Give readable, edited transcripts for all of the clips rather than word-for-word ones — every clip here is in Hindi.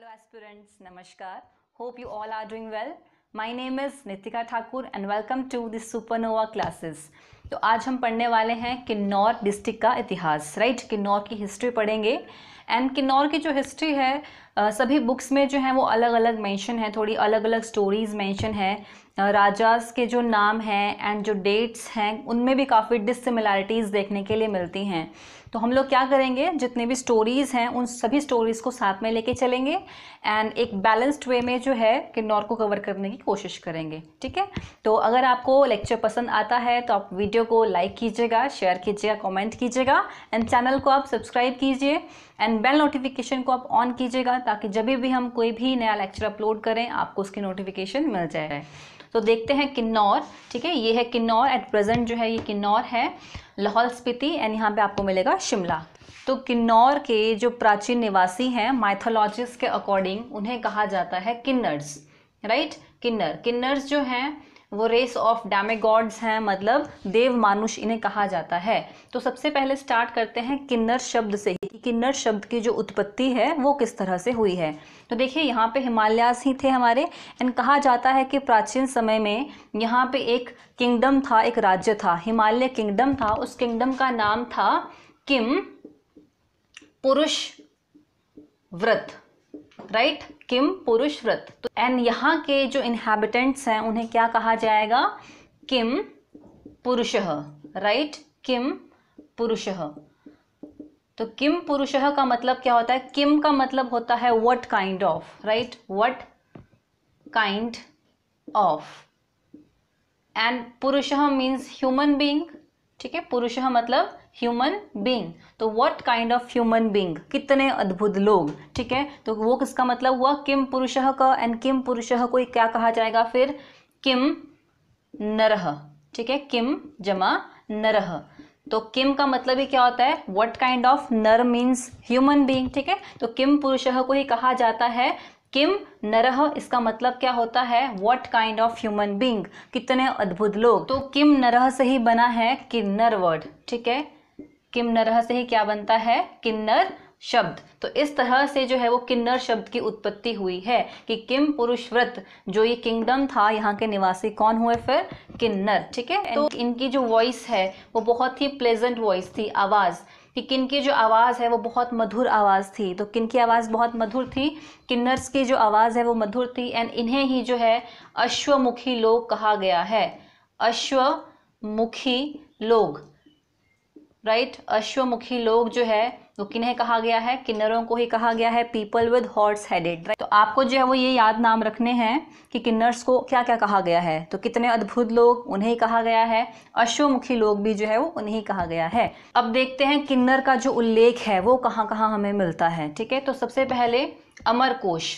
aspirants, Namaskar. Hope you all are doing well. My name is Nitika Thakur and welcome to the Supernova classes. तो आज हम पढ़ने वाले हैं किन्नौर डिस्ट्रिक्ट का इतिहास, राइट। किन्नौर की हिस्ट्री पढ़ेंगे एंड किन्नौर की जो हिस्ट्री है सभी बुक्स में जो है वो अलग अलग मेंशन है, थोड़ी अलग अलग स्टोरीज मेंशन है। राजास के जो नाम हैं एंड जो डेट्स हैं उनमें भी काफ़ी डिससिमिलैरिटीज़ देखने के लिए मिलती हैं। तो हम लोग क्या करेंगे, जितने भी स्टोरीज़ हैं उन सभी स्टोरीज़ को साथ में लेके चलेंगे एंड एक बैलेंस्ड वे में जो है किन्नौर को कवर करने की कोशिश करेंगे, ठीक है। तो अगर आपको लेक्चर पसंद आता है तो आप वीडियो को लाइक कीजिएगा, शेयर कीजिएगा, कमेंट कीजिएगा एंड चैनल को आप सब्सक्राइब कीजिए एंड बेल नोटिफिकेशन को आप ऑन कीजिएगा ताकि जब भी हम कोई भी नया लेक्चर अपलोड करें आपको उसकी नोटिफिकेशन मिल जाए। तो देखते हैं किन्नौर, ठीक है। ये है किन्नौर, एट प्रेजेंट जो है ये किन्नौर है, लाहौल स्पीति एंड यहाँ पे आपको मिलेगा शिमला। तो किन्नौर के जो प्राचीन निवासी हैं माइथोलॉजिस्ट के अकॉर्डिंग उन्हें कहा जाता है किन्नर्स, राइट। किन्नर्स जो हैं वो रेस ऑफ डेमिगॉड्स हैं, मतलब देव मानुष इन्हें कहा जाता है। तो सबसे पहले स्टार्ट करते हैं किन्नर शब्द से ही, किन्नर शब्द की जो उत्पत्ति है वो किस तरह से हुई है। तो देखिए यहाँ पे हिमालयास ही थे हमारे एंड कहा जाता है कि प्राचीन समय में यहाँ पे एक किंगडम था, एक राज्य था, हिमालय किंगडम था। उस किंगडम का नाम था किम पुरुष व्रत, राइट, किम पुरुष व्रत। तो एंड यहाँ के जो इनहैबिटेंट्स हैं उन्हें क्या कहा जाएगा, किम पुरुषः, राइट, किम पुरुषः। तो किम पुरुषः का मतलब क्या होता है, किम का मतलब होता है what kind of, right, what kind of and पुरुषः मीन्स ह्यूमन बीइंग, ठीक है। पुरुषः मतलब ह्यूमन बीइंग, तो what kind of human being, कितने अद्भुत लोग, ठीक है। तो वो किसका मतलब हुआ, किम पुरुषः का। एंड किम पुरुषः को क्या कहा जाएगा फिर, किम नरः, ठीक है, किम जमा नरः। तो किम का मतलब ही क्या होता है, व्हाट काइंड ऑफ, नर मीन्स ह्यूमन बीइंग, ठीक है। तो किम पुरुषः को ही कहा जाता है किम नरः, इसका मतलब क्या होता है, what kind of human being, कितने अद्भुत लोग। तो किम नरः से ही बना है किन्नर वर्ड, ठीक है। किम नरः से ही क्या बनता है, किन्नर शब्द। तो इस तरह से जो है वो किन्नर शब्द की उत्पत्ति हुई है कि किम पुरुष व्रत, जो ये किंगडम था, यहाँ के निवासी कौन हुए फिर, किन्नर, ठीक है। तो इनकी जो वॉइस है वो बहुत ही प्लेजेंट वॉइस थी, आवाज़ कि किनकी जो आवाज़ है वो बहुत मधुर आवाज़ थी। तो किनकी आवाज़ बहुत मधुर थी, किन्नर्स की जो आवाज़ है वो मधुर थी एंड इन्हें ही जो है अश्वमुखी लोग कहा गया है, अश्वमुखी लोग, राइट। अश्वमुखी लोग जो है वो किन्हें कहा गया है, किन्नरों को ही कहा गया है, people with horse headed, right. तो आपको जो है वो ये याद नाम रखने हैं कि किन्नर्स को क्या क्या कहा गया है। तो कितने अद्भुत लोग उन्हें ही कहा गया है, अश्वमुखी लोग भी जो है वो उन्हें ही कहा गया है। अब देखते हैं किन्नर का जो उल्लेख है वो कहाँ कहाँ हमें मिलता है, ठीक है। तो सबसे पहले अमरकोश,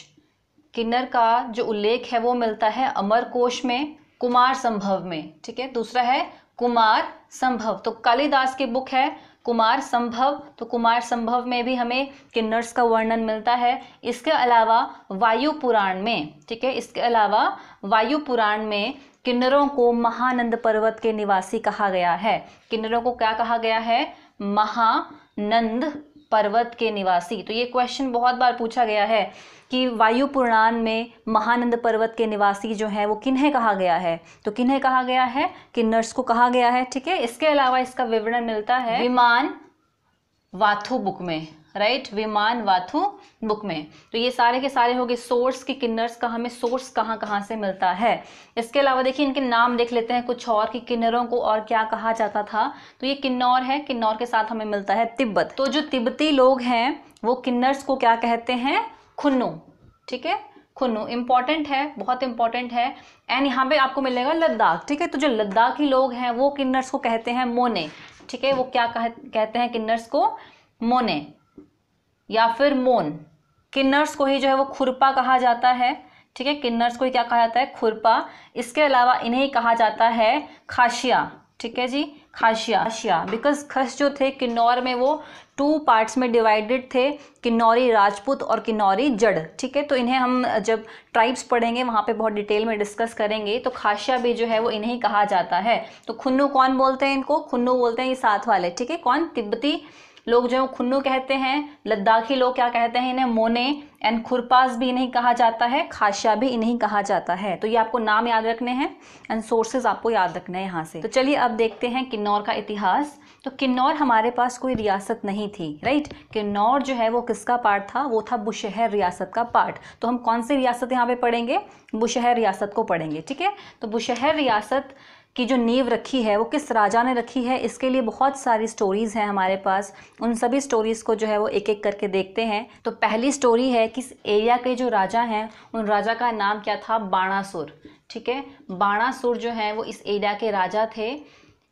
किन्नर का जो उल्लेख है वो मिलता है अमरकोश में, कुमार संभव में, ठीक है। दूसरा है कुमार संभव, तो कालिदास की बुक है कुमार संभव, तो कुमार संभव में भी हमें किन्नर्स का वर्णन मिलता है। इसके अलावा वायु पुराण में, ठीक है, इसके अलावा वायु पुराण में किन्नरों को महानंद पर्वत के निवासी कहा गया है। किन्नरों को क्या कहा गया है, महानंद पर्वत के निवासी। तो ये क्वेश्चन बहुत बार पूछा गया है कि वायु पुराण में महानंद पर्वत के निवासी जो है वो किन्हें कहा गया है। तो किन्हें कहा गया है, किन्नर्स को कहा गया है, ठीक है। इसके अलावा इसका विवरण मिलता है विमान वाथु बुक में, राइट, विमान वाथु बुक में। तो ये सारे के सारे हो गए सोर्स की किन्नर्स का हमें सोर्स कहाँ कहाँ से मिलता है। इसके अलावा देखिए इनके नाम देख लेते हैं कुछ और कि किन्नरों को और क्या कहा जाता था। तो ये किन्नौर है, किन्नौर के साथ हमें मिलता है तिब्बत। तो जो तिब्बती लोग हैं वो किन्नर्स को क्या कहते हैं, खुन्नु, ठीक है, खुन्नु। इंपॉर्टेंट है, बहुत इंपॉर्टेंट है। एंड यहाँ पे आपको मिलेगा लद्दाख, ठीक है। तो जो लद्दाखी लोग हैं वो किन्नर्स को कहते हैं मोने, ठीक है। वो क्या कहते हैं किन्नर्स को, मोने या फिर मोन। किन्नर्स को ही जो है वो खुरपा कहा जाता है, ठीक है। किन्नर्स को ही क्या कहा जाता है, खुरपा। इसके अलावा इन्हें कहा जाता है खासिया, ठीक है जी, खासिया। बिकॉज खस जो थे किन्नौर में वो 2 पार्ट्स में डिवाइडेड थे, किन्नौरी राजपूत और किन्नौरी जड़, ठीक है। तो इन्हें हम जब ट्राइब्स पढ़ेंगे वहाँ पे बहुत डिटेल में डिस्कस करेंगे। तो खासिया भी जो है वो इन्हें कहा जाता है। तो खुन्नु कौन बोलते हैं इनको, खुन्नु बोलते हैं ये साथ वाले, ठीक है। कौन, तिब्बती लोग जो है वो खुन्नू कहते हैं, लद्दाखी लोग क्या कहते हैं इन्हें, मोने, एंड खुरपास भी इन्हें कहा जाता है, खासिया भी इन्हें कहा जाता है। तो ये आपको नाम याद रखने हैं एंड सोर्सेज आपको याद रखने हैं यहाँ से। तो चलिए अब देखते हैं किन्नौर का इतिहास। तो किन्नौर हमारे पास कोई रियासत नहीं थी, राइट। किन्नौर जो है वो किसका पार्ट था, वो था बुशहर रियासत का पार्ट। तो हम कौन सी रियासत यहाँ पे पढ़ेंगे, बुशहर रियासत को पढ़ेंगे, ठीक है। तो बुशहर रियासत की जो नींव रखी है वो किस राजा ने रखी है, इसके लिए बहुत सारी स्टोरीज़ हैं हमारे पास। उन सभी स्टोरीज़ को जो है वो एक एक करके देखते हैं। तो पहली स्टोरी है कि इस एरिया के जो राजा हैं उन राजा का नाम क्या था, बाणासुर, ठीक है। बाणासुर जो है वो इस एरिया के राजा थे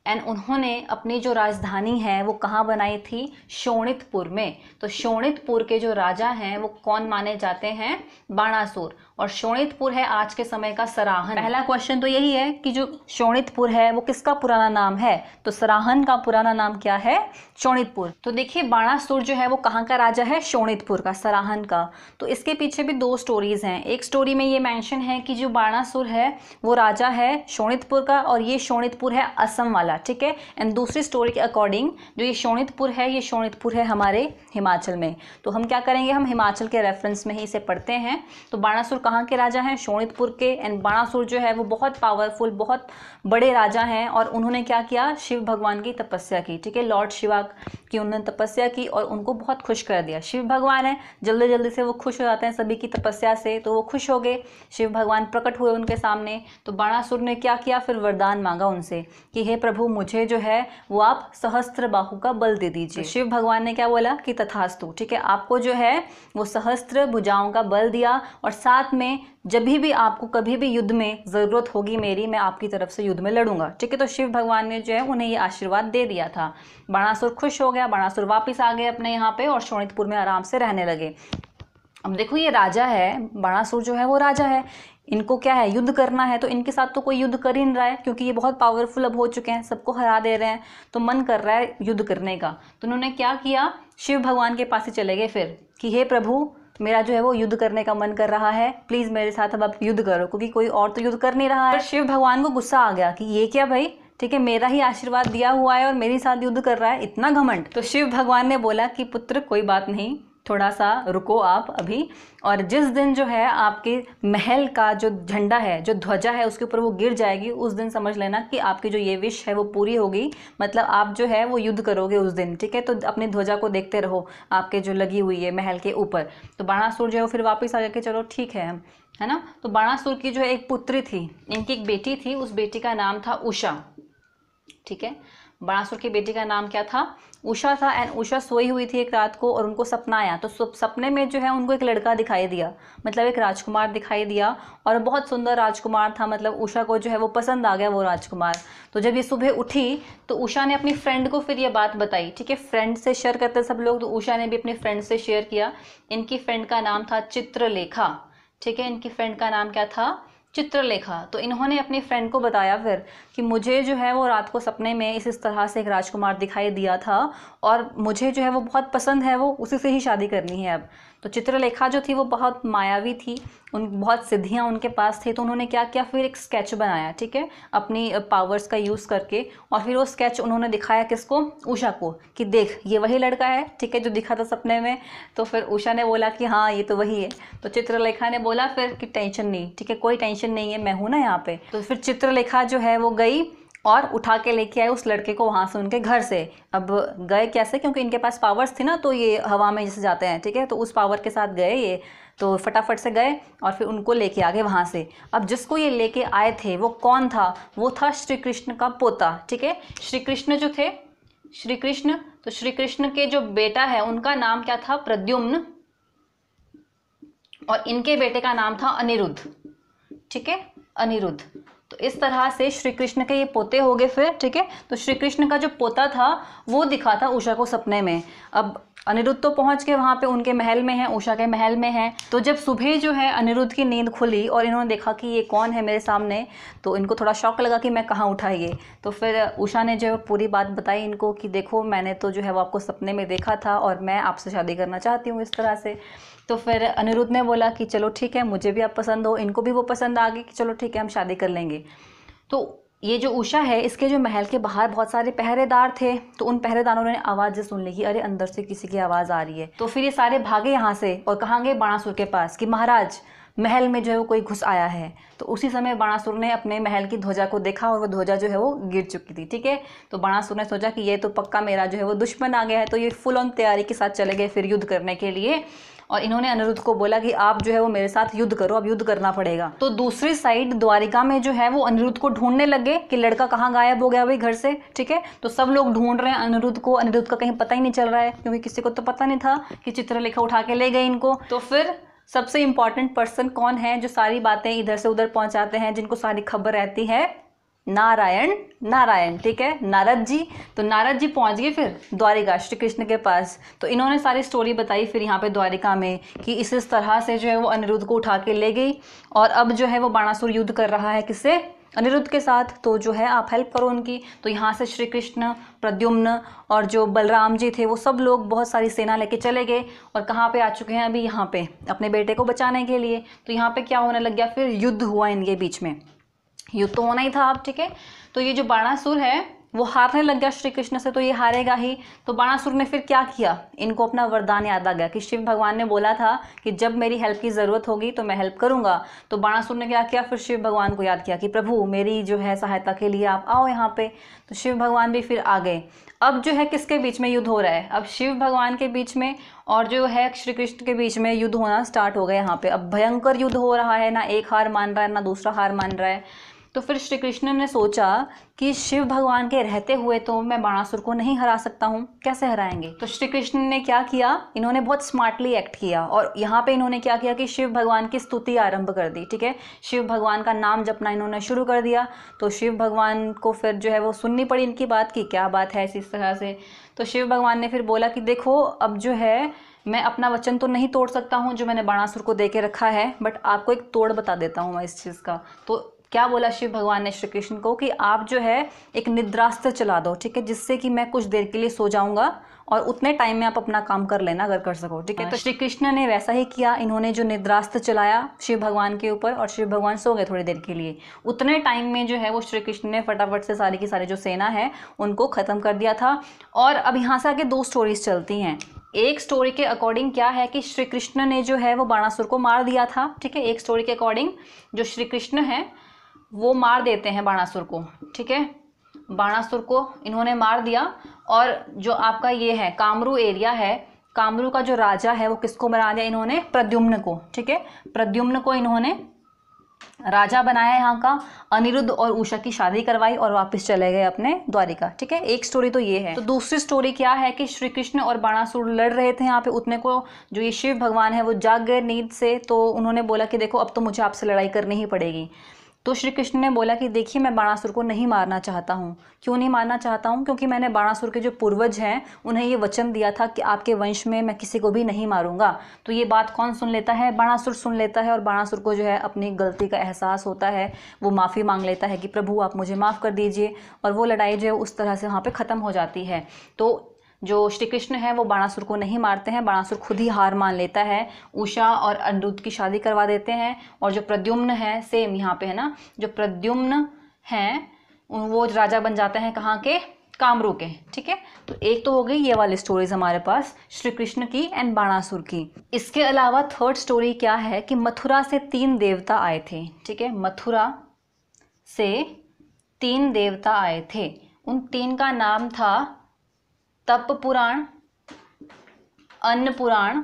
एंड उन्होंने अपनी जो राजधानी है वो कहाँ बनाई थी, शोणितपुर में। तो शोणितपुर के जो राजा हैं वो कौन माने जाते हैं, बाणासुर। और शोणितपुर है आज के समय का सराहन। पहला क्वेश्चन तो यही है कि जो शोणितपुर है वो किसका पुराना नाम है, तो सराहन का पुराना नाम क्या है, शोणितपुर। तो देखिए बाणासुर जो है वो कहाँ का राजा है, शोणितपुर का, सराहन का। तो इसके पीछे भी दो स्टोरीज हैं। एक स्टोरी में ये मेंशन है कि जो बाणासुर है वो राजा है शोणितपुर का और ये शोणितपुर है असम वाला, ठीक है। एंड दूसरी स्टोरी के अकॉर्डिंग जो ये शोणितपुर है ये शोणितपुर है हमारे हिमाचल में। तो हम क्या करेंगे, हम हिमाचल के रेफरेंस में ही इसे पढ़ते हैं। तो बाणासुर कहाँ के राजा हैं, शोणितपुर के। एंड बाणासुर जो है वो बहुत पावरफुल, बहुत बड़े राजा हैं और उन्होंने क्या किया, शिव भगवान की तपस्या की, ठीक है। लॉर्ड शिवा की उन्होंने तपस्या की और उनको बहुत खुश कर दिया। शिव भगवान है, जल्दी जल्दी से वो खुश हो जाते हैं सभी की तपस्या से, तो वो खुश हो गए, शिव भगवान प्रकट हुए उनके सामने। तो बाणासुर ने क्या किया, फिर वरदान मांगा उनसे कि हे प्रभु मुझे जो है वो आप सहस्त्र बाहु का बल दे दीजिए। शिव भगवान ने क्या बोला कि तथास्तु, ठीक है। आपको जो है वो सहस्त्र भुजाओं का बल दिया और साथ में जब भी आपको कभी भी युद्ध में ज़रूरत होगी मेरी, मैं आपकी तरफ से युद्ध में लड़ूंगा, ठीक है। तो शिव भगवान ने जो है उन्हें ये आशीर्वाद दे दिया था। बाणासुर खुश हो गया, बाणासुर वापस आ गए अपने यहाँ पे और शोणितपुर में आराम से रहने लगे। अब देखो ये राजा है, बाणासुर जो है वो राजा है, इनको क्या है, युद्ध करना है। तो इनके साथ तो कोई युद्ध कर ही नहीं रहा है क्योंकि ये बहुत पावरफुल अब हो चुके हैं, सबको हरा दे रहे हैं, तो मन कर रहा है युद्ध करने का। तो उन्होंने क्या किया, शिव भगवान के पास ही चले गए फिर कि हे प्रभु मेरा जो है वो युद्ध करने का मन कर रहा है, प्लीज़ मेरे साथ अब आप युद्ध करो, क्योंकि कोई और तो युद्ध कर नहीं रहा है। पर शिव भगवान को गुस्सा आ गया कि ये क्या भाई, ठीक है, मेरा ही आशीर्वाद दिया हुआ है और मेरे साथ युद्ध कर रहा है, इतना घमंड। तो शिव भगवान ने बोला कि पुत्र कोई बात नहीं, थोड़ा सा रुको आप अभी, और जिस दिन जो है आपके महल का जो झंडा है, जो ध्वजा है उसके ऊपर वो गिर जाएगी, उस दिन समझ लेना कि आपकी जो ये विश है वो पूरी होगी, मतलब आप जो है वो युद्ध करोगे उस दिन, ठीक है। तो अपनी ध्वजा को देखते रहो आपके जो लगी हुई है महल के ऊपर। तो बाणासुर जो है वो फिर वापस आ जाके चलो ठीक है ना। तो बाणासुर की जो एक पुत्री थी, इनकी एक बेटी थी, उस बेटी का नाम था उषा, ठीक है। बाणासुर की बेटी का नाम क्या था, उषा था। एंड उषा सोई हुई थी एक रात को और उनको सपना आया। तो सपने में जो है उनको एक लड़का दिखाई दिया, मतलब एक राजकुमार दिखाई दिया और बहुत सुंदर राजकुमार था, मतलब उषा को जो है वो पसंद आ गया वो राजकुमार। तो जब ये सुबह उठी तो उषा ने अपनी फ्रेंड को फिर ये बात बताई, ठीक है। फ्रेंड से शेयर करते सब लोग, तो उषा ने भी अपनी फ्रेंड से शेयर किया। इनकी फ्रेंड का नाम था चित्रलेखा, ठीक है। इनकी फ्रेंड का नाम क्या था, चित्रलेखा। तो इन्होंने अपनी फ्रेंड को बताया फिर कि मुझे जो है वो रात को सपने में इस तरह से एक राजकुमार दिखाई दिया था और मुझे जो है वो बहुत पसंद है, वो उसी से ही शादी करनी है अब। तो चित्रलेखा जो थी वो बहुत मायावी थी, उन बहुत सिद्धियाँ उनके पास थी। तो उन्होंने क्या किया, फिर एक स्केच बनाया, ठीक है, अपनी पावर्स का यूज़ करके। और फिर वो स्केच उन्होंने दिखाया किसको, उषा को, कि देख ये वही लड़का है, ठीक है, जो दिखा था सपने में। तो फिर उषा ने बोला कि हाँ ये तो वही है। तो चित्रलेखा ने बोला फिर कि टेंशन नहीं, ठीक है, कोई टेंशन नहीं है, मैं हूँ ना यहाँ पे। तो फिर चित्रलेखा जो है वो गई और उठा के लेके आए उस लड़के को वहाँ से, उनके घर से। अब गए कैसे, क्योंकि इनके पास पावर्स थी ना, तो ये हवा में जैसे जाते हैं, ठीक है, तो उस पावर के साथ गए ये। तो फटाफट से गए और फिर उनको लेके आ गए वहाँ से। अब जिसको ये लेके आए थे वो कौन था, वो था श्री कृष्ण का पोता, ठीक है। श्री कृष्ण जो थे, श्री कृष्ण, तो श्री कृष्ण के जो बेटा है उनका नाम क्या था, प्रद्युम्न, और इनके बेटे का नाम था अनिरुद्ध, ठीक है, अनिरुद्ध। तो इस तरह से श्री कृष्ण के ये पोते हो गए फिर, ठीक है। तो श्री कृष्ण का जो पोता था वो दिखा था उषा को सपने में। अब अनिरुद्ध तो पहुंच के वहाँ पे उनके महल में है, उषा के महल में है। तो जब सुबह जो है अनिरुद्ध की नींद खुली और इन्होंने देखा कि ये कौन है मेरे सामने, तो इनको थोड़ा शौक लगा कि मैं कहाँ उठा ये। तो फिर उषा ने जो पूरी बात बताई इनको कि देखो मैंने तो जो है वो आपको सपने में देखा था और मैं आपसे शादी करना चाहती हूँ, इस तरह से। तो फिर अनिरुद्ध ने बोला कि चलो ठीक है, मुझे भी आप पसंद हो, इनको भी वो पसंद आ गई कि चलो ठीक है हम शादी कर लेंगे। तो ये जो उषा है, इसके जो महल के बाहर बहुत सारे पहरेदार थे, तो उन पहरेदारों ने आवाज़ सुन ली कि अरे अंदर से किसी की आवाज़ आ रही है। तो फिर ये सारे भागे यहाँ से और कहाँ गए, बाणासुर के पास कि महाराज महल में जो है वो कोई घुस आया है। तो उसी समय बाणासुर ने अपने महल की ध्वजा को देखा और वो ध्वजा जो है वो गिर चुकी थी। ठीक है, तो बाणासुर ने सोचा कि ये तो पक्का मेरा जो है वो दुश्मन आ गया है। तो ये फुल ऑन तैयारी के साथ चले गए फिर युद्ध करने के लिए, और इन्होंने अनिरुद्ध को बोला कि आप जो है वो मेरे साथ युद्ध करो, अब युद्ध करना पड़ेगा। तो दूसरी साइड द्वारिका में जो है वो अनिरुद्ध को ढूंढने लगे कि लड़का कहाँ गायब हो गया भाई घर से। ठीक है, तो सब लोग ढूंढ रहे हैं अनिरुद्ध को, अनिरुद्ध का कहीं पता ही नहीं चल रहा है, क्योंकि किसी को तो पता नहीं था कि चित्रलेखा उठा के ले गए इनको। तो फिर सबसे इंपॉर्टेंट पर्सन कौन है जो सारी बातें इधर से उधर पहुंचाते हैं, जिनको सारी खबर रहती है, नारायण। नारायण, ठीक है, नारद जी। तो नारद जी पहुंच गए फिर द्वारिका श्री कृष्ण के पास। तो इन्होंने सारी स्टोरी बताई फिर यहाँ पे द्वारिका में कि इस तरह से जो है वो अनिरुद्ध को उठा के ले गई, और अब जो है वो बाणासुर युद्ध कर रहा है किससे, अनिरुद्ध के साथ। तो जो है आप हेल्प करो उनकी। तो यहाँ से श्री कृष्ण, प्रद्युम्न और जो बलराम जी थे वो सब लोग बहुत सारी सेना लेके चले गए, और कहाँ पे आ चुके हैं अभी, यहाँ पे अपने बेटे को बचाने के लिए। तो यहाँ पे क्या होने लग गया, फिर युद्ध हुआ इनके बीच में। युद्ध तो होना ही था अब। ठीक है, तो ये जो बाणासुर है वो हारने लग गया श्री कृष्ण से, तो ये हारेगा ही। तो बाणासुर ने फिर क्या किया, इनको अपना वरदान याद आ गया कि शिव भगवान ने बोला था कि जब मेरी हेल्प की ज़रूरत होगी तो मैं हेल्प करूंगा। तो बाणासुर ने क्या किया, फिर शिव भगवान को याद किया कि प्रभु मेरी जो है सहायता के लिए आप आओ यहाँ पे। तो शिव भगवान भी फिर आ गए। अब जो है किसके बीच में युद्ध हो रहा है, अब शिव भगवान के बीच में और जो है श्री कृष्ण के बीच में युद्ध होना स्टार्ट हो गया यहाँ पे। अब भयंकर युद्ध हो रहा है, ना एक हार मान रहा है ना दूसरा हार मान रहा है। तो फिर श्री कृष्ण ने सोचा कि शिव भगवान के रहते हुए तो मैं बाणासुर को नहीं हरा सकता हूँ, कैसे हराएंगे। तो श्री कृष्ण ने क्या किया, इन्होंने बहुत स्मार्टली एक्ट किया, और यहाँ पे इन्होंने क्या किया कि शिव भगवान की स्तुति आरंभ कर दी। ठीक है, शिव भगवान का नाम जपना इन्होंने शुरू कर दिया। तो शिव भगवान को फिर जो है वो सुननी पड़ी इनकी बात की क्या बात है इस तरह से। तो शिव भगवान ने फिर बोला कि देखो अब जो है मैं अपना वचन तो नहीं तोड़ सकता हूँ जो मैंने बाणासुर को दे के रखा है, बट आपको एक तोड़ बता देता हूँ मैं इस चीज़ का। तो क्या बोला शिव भगवान ने श्री कृष्ण को कि आप जो है एक निद्रास्त्र चला दो, ठीक है, जिससे कि मैं कुछ देर के लिए सो जाऊंगा और उतने टाइम में आप अपना काम कर लेना अगर कर सको। ठीक है, तो श्री कृष्ण ने वैसा ही किया। इन्होंने जो निद्रास्त्र चलाया शिव भगवान के ऊपर और शिव भगवान सो गए थोड़ी देर के लिए। उतने टाइम में जो है वो श्री कृष्ण ने फटाफट से सारी की सारी जो सेना है उनको ख़त्म कर दिया था। और अब यहाँ से आगे दो स्टोरीज चलती हैं। एक स्टोरी के अकॉर्डिंग क्या है कि श्री कृष्ण ने जो है वो बाणासुर को मार दिया था। ठीक है, एक स्टोरी के अकॉर्डिंग जो श्री कृष्ण है वो मार देते हैं बाणासुर को। ठीक है, बाणासुर को इन्होंने मार दिया। और जो आपका ये है कामरू एरिया है, कामरू का जो राजा है वो किसको बना दिया इन्होंने, प्रद्युम्न को। ठीक है, प्रद्युम्न को इन्होंने राजा बनाया यहाँ का। अनिरुद्ध और उषा की शादी करवाई और वापस चले गए अपने द्वारिका। ठीक है, एक स्टोरी तो ये है। तो दूसरी स्टोरी क्या है कि श्री कृष्ण और बाणासुर लड़ रहे थे यहाँ पे। उतने को जो ये शिव भगवान है वो जाग गए नींद से। तो उन्होंने बोला कि देखो अब तो मुझे आपसे लड़ाई करनी ही पड़ेगी। तो श्री कृष्ण ने बोला कि देखिए मैं बाणासुर को नहीं मारना चाहता हूँ। क्यों नहीं मारना चाहता हूँ, क्योंकि मैंने बाणासुर के जो पूर्वज हैं उन्हें ये वचन दिया था कि आपके वंश में मैं किसी को भी नहीं मारूंगा। तो ये बात कौन सुन लेता है, बाणासुर सुन लेता है। और बाणासुर को जो है अपनी गलती का एहसास होता है, वो माफ़ी मांग लेता है कि प्रभु आप मुझे माफ़ कर दीजिए। और वो लड़ाई जो है उस तरह से वहाँ पर ख़त्म हो जाती है। तो जो श्री कृष्ण है वो बाणासुर को नहीं मारते हैं, बाणासुर खुद ही हार मान लेता है। उषा और अनिरुद्ध की शादी करवा देते हैं। और जो प्रद्युम्न है सेम यहाँ पे है ना, जो प्रद्युम्न हैं वो राजा बन जाते हैं कहाँ के, कामरू के। ठीक है, तो एक तो हो गई ये वाली स्टोरीज हमारे पास श्री कृष्ण की एंड बाणासुर की। इसके अलावा थर्ड स्टोरी क्या है कि मथुरा से 3 देवता आए थे। ठीक है, मथुरा से 3 देवता आए थे। उन 3 का नाम था तप पुराण, अन्न पुराण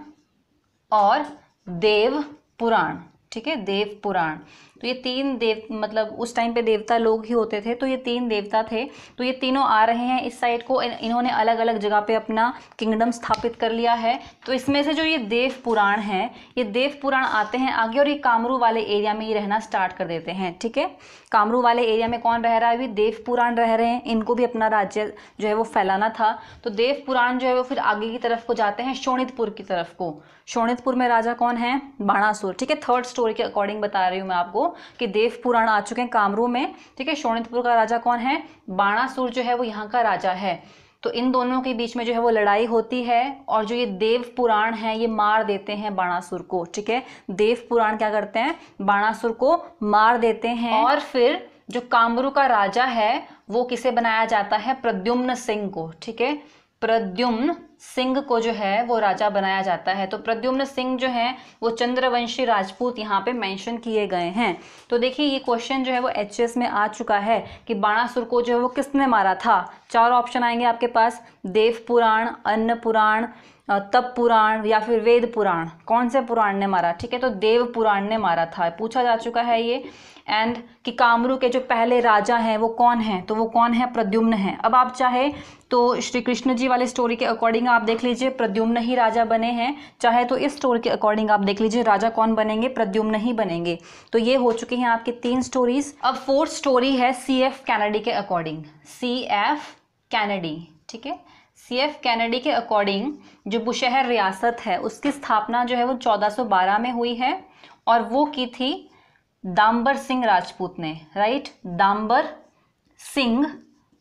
और देव पुराण। ठीक है, देव पुराण। तो ये 3 देव मतलब उस टाइम पे देवता लोग ही होते थे। तो ये 3 देवता थे। तो ये तीनों आ रहे हैं इस साइड को। इन्होंने अलग अलग जगह पे अपना किंगडम स्थापित कर लिया है। तो इसमें से जो ये देव पुराण है, ये देव पुराण आते हैं आगे और ये कामरू वाले एरिया में ही रहना स्टार्ट कर देते हैं। ठीक है, कामरू वाले एरिया में कौन रह रहा है, अभी देव पुराण रह रहे हैं। इनको भी अपना राज्य जो है वो फैलाना था। तो देव पुराण जो है वो फिर आगे की तरफ को जाते हैं, शोणितपुर की तरफ को। शोणितपुर में राजा कौन है, बाणासुर। ठीक है, थर्ड स्टोरी के अकॉर्डिंग बता रही हूँ मैं आपको कि देव पुराण आ चुके हैं कामरू में। ठीक है, शोणितपुर का राजा कौन है, बाणासुर जो है वो यहाँ का राजा है। तो इन दोनों के बीच में जो है वो लड़ाई होती है और जो ये देव पुराण है ये मार देते हैं बाणासुर को। ठीक है, देव पुराण क्या करते हैं, बाणासुर को मार देते हैं और फिर जो कामरू का राजा है वो किसे बनाया जाता है, प्रद्युम्न सिंह को, ठीक है, प्रद्युम्न सिंह को जो है वो राजा बनाया जाता है। तो प्रद्युम्न सिंह जो है वो चंद्रवंशी राजपूत यहाँ पे मेंशन किए गए हैं। तो देखिए ये क्वेश्चन जो है वो एचएस में आ चुका है कि बाणासुर को जो है वो किसने मारा था। 4 ऑप्शन आएंगे आपके पास, देव पुराण, अन्न पुराण, तप पुराण या फिर वेद पुराण, कौन से पुराण ने मारा, ठीक है, तो देव पुराण ने मारा था, पूछा जा चुका है ये। एंड कि कामरू के जो पहले राजा हैं वो कौन हैं, तो वो कौन है, प्रद्युम्न हैं। अब आप चाहे तो श्री कृष्ण जी वाली स्टोरी के अकॉर्डिंग आप देख लीजिए प्रद्युम्न ही राजा बने हैं, चाहे तो इस स्टोरी के अकॉर्डिंग आप देख लीजिए राजा कौन बनेंगे, प्रद्युम्न ही बनेंगे। तो ये हो चुकी हैं आपकी 3 स्टोरीज। अब 4th स्टोरी है CF कैनेडी के अकॉर्डिंग, CF कैनेडी, ठीक है, CF कैनेडी के अकॉर्डिंग जो बुशहर रियासत है उसकी स्थापना जो है वो 1412 में हुई है और वो की थी दाम्बर सिंह राजपूत ने, राइट, दाम्बर सिंह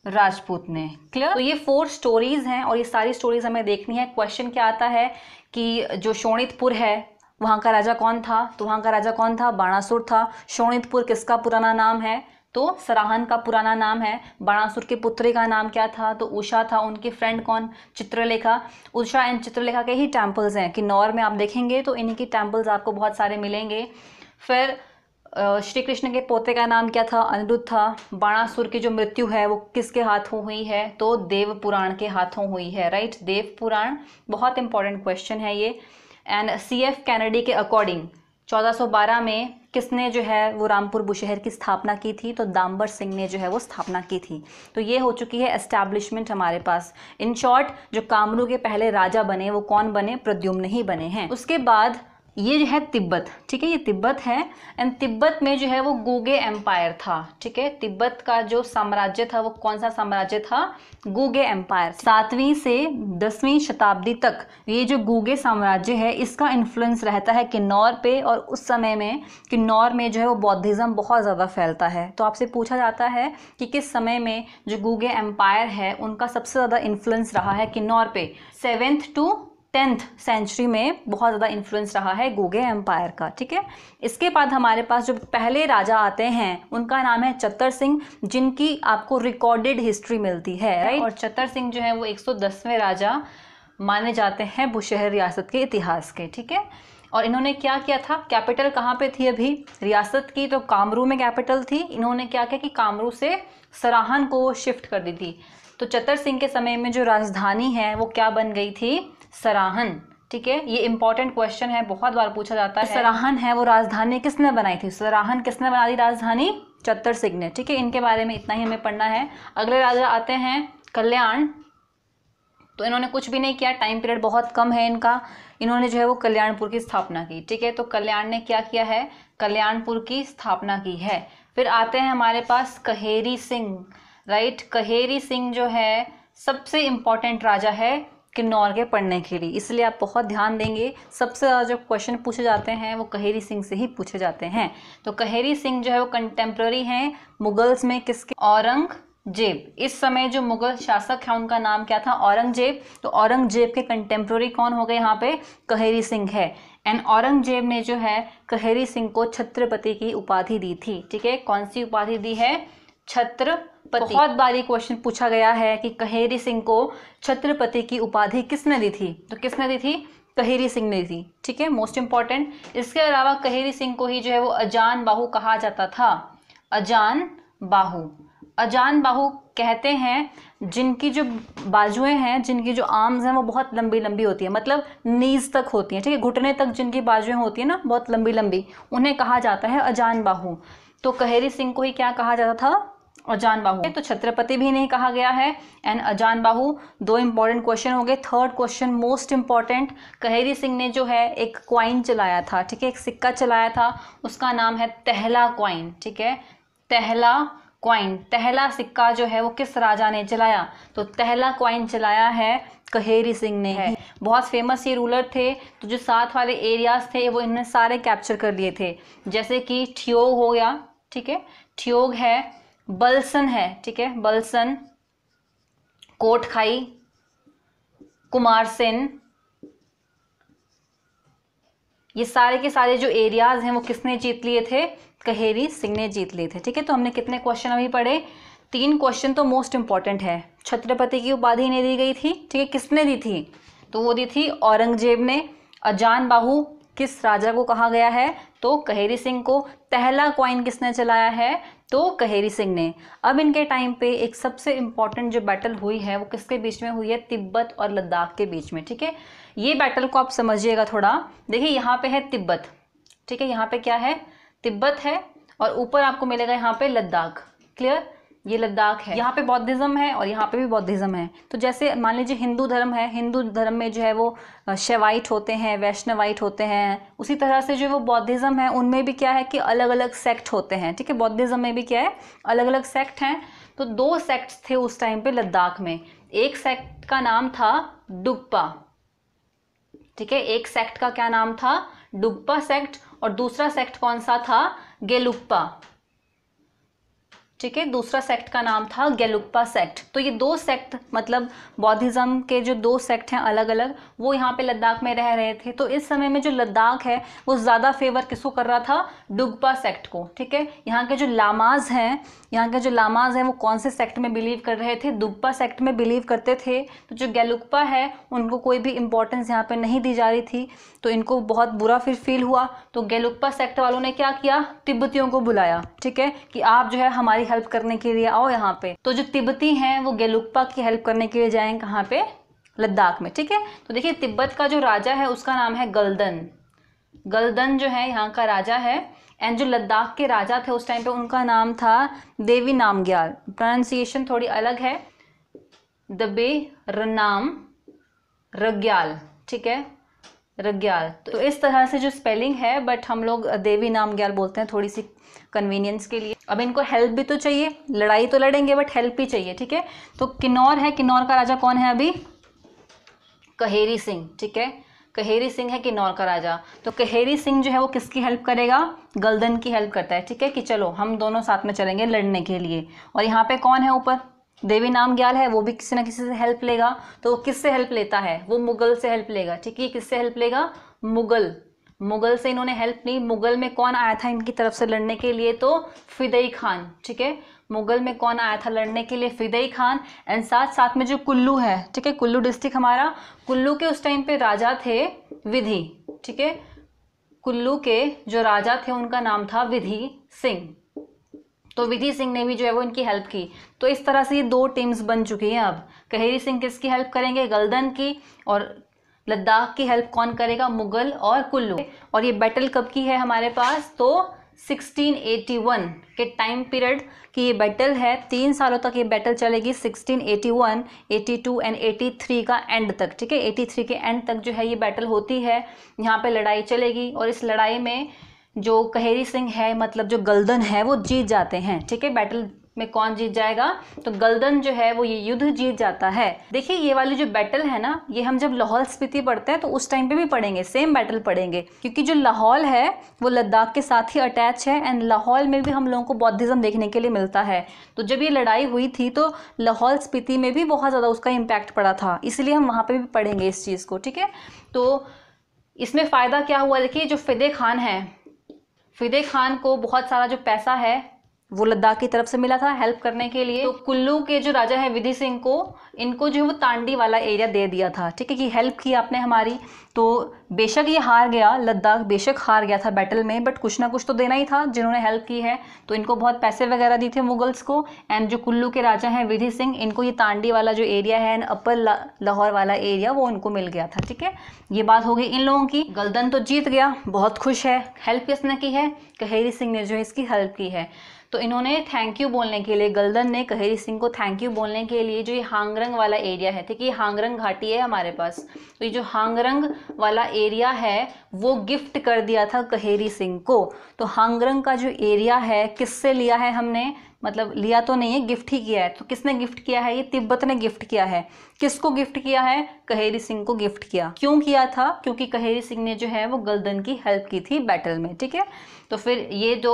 राजपूत ने। क्लियर। तो ये 4 स्टोरीज हैं और ये सारी स्टोरीज हमें देखनी है। क्वेश्चन क्या आता है कि जो शोणितपुर है वहाँ का राजा कौन था, तो वहाँ का राजा कौन था, बाणासुर था। शोणितपुर किसका पुराना नाम है, तो सराहन का पुराना नाम है। बाणासुर की पुत्री का नाम क्या था, तो उषा था। उनकी फ्रेंड कौन, चित्रलेखा। उषा एंड चित्रलेखा के ही टेम्पल्स हैं, किन्नौर में आप देखेंगे तो इन्हीं की टेम्पल्स आपको बहुत सारे मिलेंगे। फिर श्री कृष्ण के पोते का नाम क्या था, अनिरुद्ध था। बाणासुर की जो मृत्यु है वो किसके हाथों हुई है, तो देव पुराण के हाथों हुई है, राइट, देव पुराण। बहुत इंपॉर्टेंट क्वेश्चन है ये। एंड CF कैनेडी के अकॉर्डिंग 1412 में किसने जो है वो रामपुर बुशहर की स्थापना की थी, तो दाम्बर सिंह ने जो है वो स्थापना की थी। तो ये हो चुकी है एस्टैब्लिशमेंट हमारे पास। इन शॉर्ट जो कामरू के पहले राजा बने वो कौन बने, प्रद्युम्न ही बने हैं। उसके बाद ये जो है तिब्बत, ठीक है, ये तिब्बत है। एंड तिब्बत में जो है वो गुगे एम्पायर था, ठीक है, तिब्बत का जो साम्राज्य था वो कौन सा साम्राज्य था, गुगे एम्पायर। 7वीं से 10वीं शताब्दी तक ये जो गुगे साम्राज्य है इसका इन्फ्लुएंस रहता है किन्नौर पे, और उस समय में किन्नौर में जो है वो बौद्धिज्म बहुत ज़्यादा फैलता है। तो आपसे पूछा जाता है कि किस समय में जो गुगे एम्पायर है उनका सबसे ज़्यादा इन्फ्लुएंस रहा है किन्नौर पे। 7th to 10th सेंचुरी में बहुत ज़्यादा इन्फ्लुएंस रहा है गुगे एम्पायर का, ठीक है। इसके बाद हमारे पास जो पहले राजा आते हैं उनका नाम है चतर सिंह, जिनकी आपको रिकॉर्डेड हिस्ट्री मिलती है, राइट। और चतर सिंह जो है वो 110वें राजा माने जाते हैं बुशहर रियासत के इतिहास के, ठीक है। और इन्होंने क्या किया था, कैपिटल कहाँ पे थी अभी रियासत की, तो कामरू में कैपिटल थी। इन्होंने क्या किया कि कामरू से सराहन को शिफ्ट कर दी थी। तो चतर सिंह के समय में जो राजधानी है वो क्या बन गई थी, सराहन, ठीक है। ये इंपॉर्टेंट क्वेश्चन है, बहुत बार पूछा जाता है। सराहन है वो राजधानी किसने बनाई थी, सराहन किसने बना दी राजधानी, चतर सिंह ने, ठीक है। इनके बारे में इतना ही हमें पढ़ना है। अगले राजा आते हैं कल्याण। तो इन्होंने कुछ भी नहीं किया, टाइम पीरियड बहुत कम है इनका। इन्होंने जो है वो कल्याणपुर की स्थापना की, ठीक है। तो कल्याण ने क्या किया है, कल्याणपुर की स्थापना की है। फिर आते हैं हमारे पास कहेरी सिंह, राइट। कहेरी सिंह जो है सबसे इंपॉर्टेंट राजा है किन्नौर के पढ़ने के लिए, इसलिए आप बहुत ध्यान देंगे। सबसे ज़्यादा जो क्वेश्चन पूछे जाते हैं वो कहेरी सिंह से ही पूछे जाते हैं। तो कहेरी सिंह जो है वो कंटेम्प्रेरी हैं मुगल्स में किसके, औरंगजेब। इस समय जो मुगल शासक है उनका नाम क्या था, औरंगजेब। तो औरंगजेब के कंटेम्प्रेरी कौन हो गए यहाँ पे, कहेरी सिंह है। एंड औरंगजेब ने जो है कहेरी सिंह को छत्रपति की उपाधि दी थी, ठीक है। कौन सी उपाधि दी है, छत्रपति। बहुत बारी क्वेश्चन पूछा गया है कि कहेरी सिंह को छत्रपति की उपाधि किसने दी थी, तो किसने दी थी, कहेरी सिंह ने दी थी, ठीक है, मोस्ट इंपॉर्टेंट। इसके अलावा कहेरी सिंह को ही जो है वो अजान बाहु कहा जाता था, अजान बाहु। अजान बाहु कहते हैं जिनकी जो बाजुएं हैं, जिनकी जो आर्म्स हैं वो बहुत लंबी लंबी होती है, मतलब नीज तक होती हैं, ठीक है, घुटने तक जिनकी बाजुएं होती है ना बहुत लंबी लंबी, उन्हें कहा जाता है अजान बाहु। तो कहेरी सिंह को ही क्या कहा जाता था, अजान बाहु। तो छत्रपति भी नहीं कहा गया है एंड अजान बाहु। 2 इंपॉर्टेंट क्वेश्चन हो गए। 3rd question most important, Kaheri Singh ने जो है एक क्वाइन चलाया था, ठीक है, एक सिक्का चलाया था, उसका नाम है तहला क्वाइन, ठीक है, तहला क्वाइन। तहला सिक्का जो है वो किस राजा ने चलाया, तो तहला क्वाइन चलाया है कहेरी सिंह ने है। बहुत फेमस ये रूलर थे। तो जो साथ वाले एरियाज थे वो इन्होंने सारे कैप्चर कर लिए थे, जैसे कि ठियोग हो गया, ठीक है, ठियोग है, बलसन है, ठीक है, बलसन, कोटखाई, कुमारसेन, ये सारे के सारे जो एरियाज हैं वो किसने जीत लिए थे, कहेरी सिंह ने जीत लिए थे। ठीक है, तो हमने कितने क्वेश्चन अभी पढ़े, 3 क्वेश्चन तो मोस्ट इंपॉर्टेंट है। छत्रपति की उपाधि नहीं दी गई थी, ठीक है, किसने दी थी, तो वो दी थी औरंगजेब ने। अजान बाहु किस राजा को कहा गया है, तो कहेरी सिंह को। पहला कॉइन किसने चलाया है, तो कहेरी सिंह ने। अब इनके टाइम पे एक सबसे इंपॉर्टेंट जो बैटल हुई है वो किसके बीच में हुई है, तिब्बत और लद्दाख के बीच में। ठीक है, ये बैटल को आप समझिएगा थोड़ा। देखिए यहाँ पे है तिब्बत, ठीक है, यहाँ पे क्या है, तिब्बत है, और ऊपर आपको मिलेगा यहाँ पे लद्दाख। क्लियर, ये लद्दाख है, यहाँ पे बौद्धिज्म है और यहाँ पे भी बौद्धिज्म है। तो जैसे मान लीजिए हिंदू धर्म है, हिंदू धर्म में जो है वो शैवाइट होते हैं, वैष्णवाइट होते हैं, उसी तरह से जो वो बौद्धिज्म है उनमें भी क्या है कि अलग अलग सेक्ट होते हैं। ठीक है, बौद्धिज्म में भी क्या है, अलग अलग सेक्ट हैं। तो 2 सेक्ट्स थे उस टाइम पे लद्दाख में। एक सेक्ट का नाम था डुग्पा, ठीक है, एक सेक्ट का क्या नाम था, डुग्पा सेक्ट, और दूसरा सेक्ट कौन सा था, गेलुप्पा। ठीक है, दूसरा सेक्ट का नाम था गेलुप्पा सेक्ट। तो ये 2 सेक्ट मतलब बौद्धिज्म के जो 2 सेक्ट हैं अलग अलग, वो यहाँ पे लद्दाख में रह रहे थे। तो इस समय में जो लद्दाख है वो ज़्यादा फेवर किसको कर रहा था, डुग्पा सेक्ट को। ठीक है, यहाँ के जो लामाज हैं, यहाँ के जो लामाज हैं वो कौन से सेक्ट में बिलीव कर रहे थे, डुग्पा सेक्ट में बिलीव करते थे। तो जो गेलुप्पा है उनको कोई भी इंपॉर्टेंस यहाँ पे नहीं दी जा रही थी, तो इनको बहुत बुरा फिर फील हुआ। तो गेलुप्पा सेक्ट वालों ने क्या किया, तिब्बतियों को बुलाया, ठीक है, कि आप जो है हमारी हेल्प करने के लिए आओ यहाँ पे। तो जो तिब्बती हैं वो गेलुप्पा की हेल्प करने के लिए जाएंगे कहाँ पे, लद्दाख में। ठीक है, तो देखिए तिब्बत का जो राजा है उसका नाम है गलदन। गलदन जो है यहाँ का राजा है। एंड जो लद्दाख के राजा थे उस टाइम पे उनका नाम था देवी नामग्याल। प्रोनाउंसिएशन थोड़ी अलग है, दबे रनाम रग्याल, ठीक है, रग्याल। तो इस तरह से जो स्पेलिंग है, बट हम लोग देवी नामग्याल बोलते हैं थोड़ी सी कन्वीनियंस के लिए। अब इनको हेल्प भी तो चाहिए, लड़ाई तो लड़ेंगे बट हेल्प भी चाहिए। ठीक है, तो किन्नौर है, किन्नौर का राजा कौन है अभी, कहेरी सिंह। ठीक है, कहेरी सिंह है किन्नौर का राजा। तो कहेरी सिंह जो है वो किसकी हेल्प करेगा, गलदन की हेल्प करता है। ठीक है, कि चलो हम दोनों साथ में चलेंगे लड़ने के लिए। और यहाँ पे कौन है ऊपर, देवी नामग्याल है, वो भी किसी ना किसी से हेल्प लेगा। तो वो किससे हेल्प लेता है, वो मुगल से हेल्प लेगा। ठीक है, किससे हेल्प लेगा, मुगल। मुगल से इन्होंने हेल्प ली। मुगल में कौन आया था इनकी तरफ से लड़ने के लिए, तो फिदई खान। ठीक है, मुगल में कौन आया था लड़ने के लिए, फिदई खान। एंड साथ साथ में जो कुल्लू है, ठीक है, कुल्लू डिस्ट्रिक्ट हमारा, कुल्लू के उस टाइम पे राजा थे विधि। ठीक है, कुल्लू के जो राजा थे उनका नाम था विधि सिंह। तो विधि सिंह ने भी जो है वो इनकी हेल्प की। तो इस तरह से ये 2 टीम्स बन चुकी हैं। अब कहेरी सिंह किसकी हेल्प करेंगे, गलदन की, और लद्दाख की हेल्प कौन करेगा, मुगल और कुल्लू। और ये बैटल कब की है हमारे पास, तो 1681 के टाइम पीरियड की ये बैटल है। 3 सालों तक ये बैटल चलेगी, 1681, 82 एंड 83 का एंड तक। ठीक है, 83 के एंड तक जो है ये बैटल होती है, यहाँ पे लड़ाई चलेगी। और इस लड़ाई में जो कहेरी सिंह है मतलब जो गलदन है वो जीत जाते हैं। ठीक है, बैटल में कौन जीत जाएगा, तो गलदन जो है वो ये युद्ध जीत जाता है। देखिए ये वाली जो बैटल है ना, ये हम जब लाहौल स्पीति पढ़ते हैं तो उस टाइम पे भी पढ़ेंगे, सेम बैटल पढ़ेंगे, क्योंकि जो लाहौल है वो लद्दाख के साथ ही अटैच है। एंड लाहौल में भी हम लोगों को बौद्धिज्म देखने के लिए मिलता है। तो जब ये लड़ाई हुई थी तो लाहौल स्पीति में भी बहुत ज़्यादा उसका इम्पैक्ट पड़ा था, इसलिए हम वहाँ पर भी पढ़ेंगे इस चीज़ को। ठीक है, तो इसमें फ़ायदा क्या हुआ, देखिए जो फिदे खान है, फिदे खान को बहुत सारा जो पैसा है वो लद्दाख की तरफ से मिला था हेल्प करने के लिए। तो कुल्लू के जो राजा है विधि सिंह को, इनको जो है वो तांडी वाला एरिया दे दिया था। ठीक है, कि हेल्प की आपने हमारी। तो बेशक ये हार गया, लद्दाख बेशक हार गया था बैटल में, बट कुछ ना कुछ तो देना ही था जिन्होंने हेल्प की है। तो इनको बहुत पैसे वगैरह दिए थे मुगल्स को। एंड जो कुल्लू के राजा हैं विधि सिंह, इनको ये तांडी वाला जो एरिया है एंड अपर लाहौर वाला एरिया वो उनको मिल गया था। ठीक है, ये बात हो गई इन लोगों की। गलदन तो जीत गया, बहुत खुश है। हेल्प किसने की है, कहेरी सिंह ने जो है इसकी हेल्प की है। तो इन्होंने थैंक यू बोलने के लिए, गलदन ने कहेरी सिंह को थैंक यू बोलने के लिए जो ये हांगरंग वाला एरिया है, ठीक है, ये हांगरंग घाटी है हमारे पास, तो ये जो हांगरंग वाला एरिया है वो गिफ्ट कर दिया था कहेरी सिंह को। तो हांगरंग का जो एरिया है किससे लिया है हमने, मतलब लिया तो नहीं है, गिफ्ट ही किया है। तो किसने गिफ्ट किया है? ये तिब्बत ने गिफ्ट किया है। किसको गिफ्ट किया है? कहेरी सिंह को गिफ्ट किया। क्यों किया था? क्योंकि कहेरी सिंह ने जो है वो गलदन की हेल्प की थी बैटल में, ठीक है। तो फिर ये जो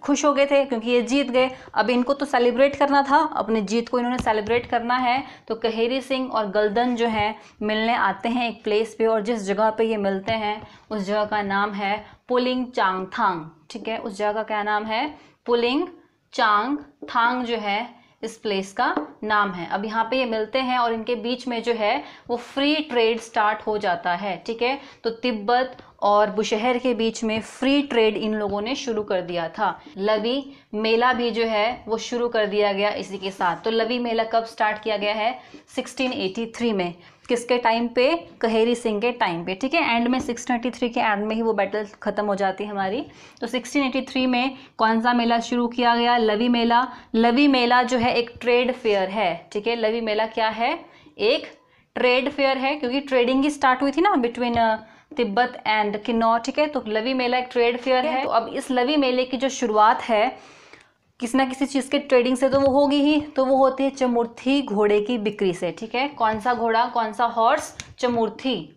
खुश हो गए थे क्योंकि ये जीत गए, अब इनको तो सेलिब्रेट करना था, अपनी जीत को इन्होंने सेलिब्रेट करना है। तो कहेरी सिंह और गलदन जो है मिलने आते हैं एक प्लेस पे, और जिस जगह पे ये मिलते हैं उस जगह का नाम है पुलिंग चांगथांग, ठीक है। उस जगह का क्या नाम है? पुलिंग चांगथांग जो है इस प्लेस का नाम है। अब यहाँ पे ये मिलते हैं और इनके बीच में जो है वो फ्री ट्रेड स्टार्ट हो जाता है, ठीक है। तो तिब्बत और बुशहर के बीच में फ्री ट्रेड इन लोगों ने शुरू कर दिया था। लवी मेला भी जो है वो शुरू कर दिया गया इसी के साथ। तो लवी मेला कब स्टार्ट किया गया है? 1683 में। किसके टाइम पे? कहेरी सिंह के टाइम पे, ठीक है। एंड में 1683 के एंड में ही वो बैटल खत्म हो जाती है हमारी। तो 1683 में कौन सा मेला शुरू किया गया? लवी मेला। लवी मेला जो है एक ट्रेड फेयर है, ठीक है। लवी मेला क्या है? एक ट्रेड फेयर है, क्योंकि ट्रेडिंग ही स्टार्ट हुई थी ना बिटवीन तिब्बत एंड किन्नौर, ठीक है। तो लवी मेला एक ट्रेड फेयर है। तो अब इस लवी मेले की जो शुरुआत है किसी ना किसी चीज़ के ट्रेडिंग से तो वो होगी ही, तो वो होती है चमुर्थी घोड़े की बिक्री से, ठीक है। कौन सा घोड़ा, कौन सा हॉर्स? चमुर्थी,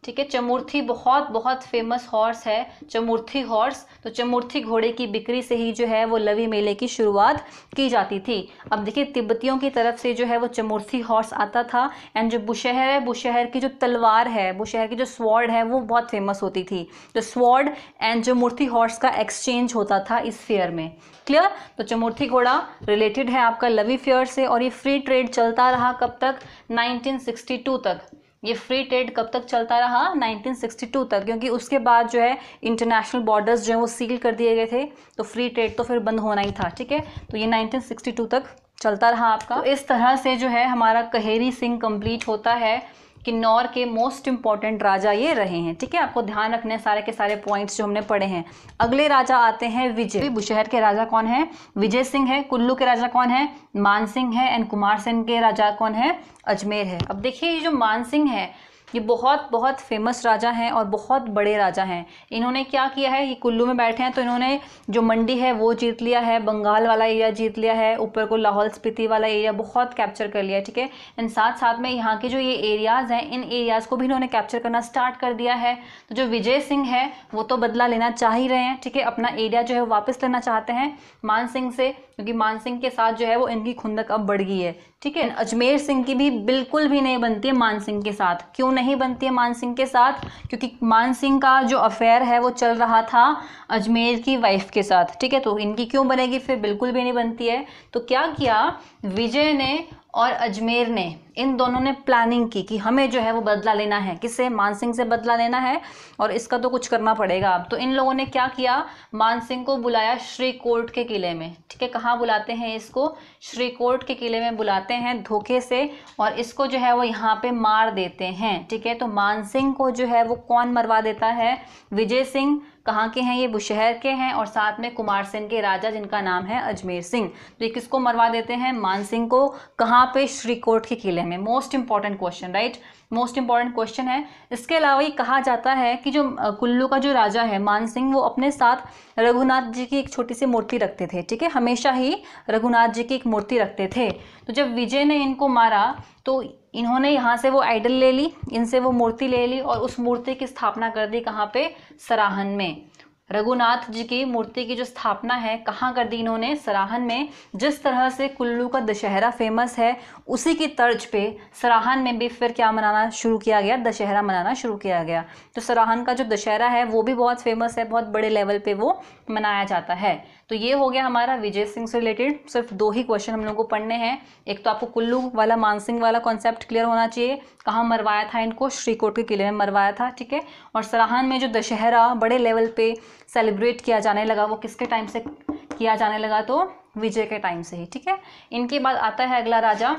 ठीक है। चमुर्थी बहुत बहुत फेमस हॉर्स है, चमुर्थी हॉर्स। तो चमुर्थी घोड़े की बिक्री से ही जो है वो लवी मेले की शुरुआत की जाती थी। अब देखिए तिब्बतियों की तरफ से जो है वो चमुर्थी हॉर्स आता था। एंड जो बुशहर है, बुशहर की जो तलवार है, बुशहर की जो स्वॉर्ड है वो बहुत फेमस होती थी। तो स्वॉर्ड एंड चमुर्थी हॉर्स का एक्सचेंज होता था इस फेयर में। क्लियर? तो चमुर्थी घोड़ा रिलेटेड है आपका लवी फेयर से। और ये फ्री ट्रेड चलता रहा कब तक? 1962 तक। ये फ्री ट्रेड कब तक चलता रहा? 1962 तक, क्योंकि उसके बाद जो है इंटरनेशनल बॉर्डर्स जो है वो सील कर दिए गए थे। तो फ्री ट्रेड तो फिर बंद होना ही था, ठीक है। तो ये 1962 तक चलता रहा आपका। तो इस तरह से जो है हमारा कहेरी सिंह कंप्लीट होता है। किन्नौर के मोस्ट इंपॉर्टेंट राजा ये रहे हैं, ठीक है। आपको ध्यान रखने सारे के सारे पॉइंट्स जो हमने पढ़े हैं। अगले राजा आते हैं विजय। बुशहर के राजा कौन है? विजय सिंह है। कुल्लू के राजा कौन है? मान सिंह है। एंड कुमार सेन के राजा कौन है? अजमेर है। अब देखिए ये जो मान सिंह है ये बहुत बहुत फेमस राजा हैं और बहुत बड़े राजा हैं। इन्होंने क्या किया है? ये कुल्लू में बैठे हैं तो इन्होंने जो मंडी है वो जीत लिया है, बंगाल वाला एरिया जीत लिया है, ऊपर को लाहौल स्पीति वाला एरिया बहुत कैप्चर कर लिया है, ठीक है। इन साथ साथ में यहाँ के जो ये एरियाज़ हैं इन एरियाज़ को भी इन्होंने कैप्चर करना स्टार्ट कर दिया है। तो जो विजय सिंह है वो तो बदला लेना चाह ही रहे हैं, ठीक है। अपना एरिया जो है वापस लेना चाहते हैं मान सिंह से, क्योंकि मान सिंह के साथ जो है वो इनकी खुंदक अब बढ़ गई है, ठीक है। अजमेर सिंह की भी बिल्कुल भी नहीं बनती है मान सिंह के साथ। क्यों नहीं बनती है मान सिंह के साथ? क्योंकि मान सिंह का जो अफेयर है वो चल रहा था अजमेर की वाइफ के साथ, ठीक है। तो इनकी क्यों बनेगी फिर? बिल्कुल भी नहीं बनती है। तो क्या किया विजय ने और अजमेर ने, इन दोनों ने प्लानिंग की कि हमें जो है वो बदला लेना है। किससे? मान सिंह से बदला लेना है और इसका तो कुछ करना पड़ेगा अब। तो इन लोगों ने क्या किया? मान सिंह को बुलाया श्रीकोट के किले में, ठीक है। कहाँ बुलाते हैं इसको? श्रीकोट के किले में बुलाते हैं धोखे से, और इसको जो है वो यहाँ पे मार देते हैं, ठीक है। तो मान सिंह को जो है वो कौन मरवा देता है? विजय सिंह। कहाँ के हैं ये? बुशहर के हैं। और साथ में कुमार सेन के राजा जिनका नाम है अजमेर सिंह। तो ये किसको मरवा देते हैं? मान सिंह को। कहाँ पे? श्रीकोट के किले में। Most important question, right, most important question है। इसके अलावा ये कहा जाता है कि जो कुल्लू का जो राजा है मान सिंह, वो अपने साथ रघुनाथ जी की एक छोटी सी मूर्ति रखते थे, ठीक है। हमेशा ही रघुनाथ जी की एक मूर्ति रखते थे। तो जब विजय ने इनको मारा तो इन्होंने यहाँ से वो आइडल ले ली, इनसे वो मूर्ति ले ली और उस मूर्ति की स्थापना कर दी। कहाँ पे? सराहन में। रघुनाथ जी की मूर्ति की जो स्थापना है कहाँ कर दी इन्होंने? सराहन में। जिस तरह से कुल्लू का दशहरा फेमस है उसी की तर्ज पे सराहन में भी फिर क्या मनाना शुरू किया गया? दशहरा मनाना शुरू किया गया। तो सराहन का जो दशहरा है वो भी बहुत फेमस है, बहुत बड़े लेवल पे वो मनाया जाता है। तो ये हो गया हमारा विजय सिंह से रिलेटेड। सिर्फ 2 ही क्वेश्चन हम लोग को पढ़ने हैं। एक तो आपको कुल्लू वाला मान सिंह वाला कॉन्सेप्ट क्लियर होना चाहिए, कहाँ मरवाया था इनको? श्रीकोट के किले में मरवाया था, ठीक है। और सराहन में जो दशहरा बड़े लेवल पे सेलिब्रेट किया जाने लगा वो किसके टाइम से किया जाने लगा? तो विजय के टाइम से ही, ठीक है। इनके बाद आता है अगला राजा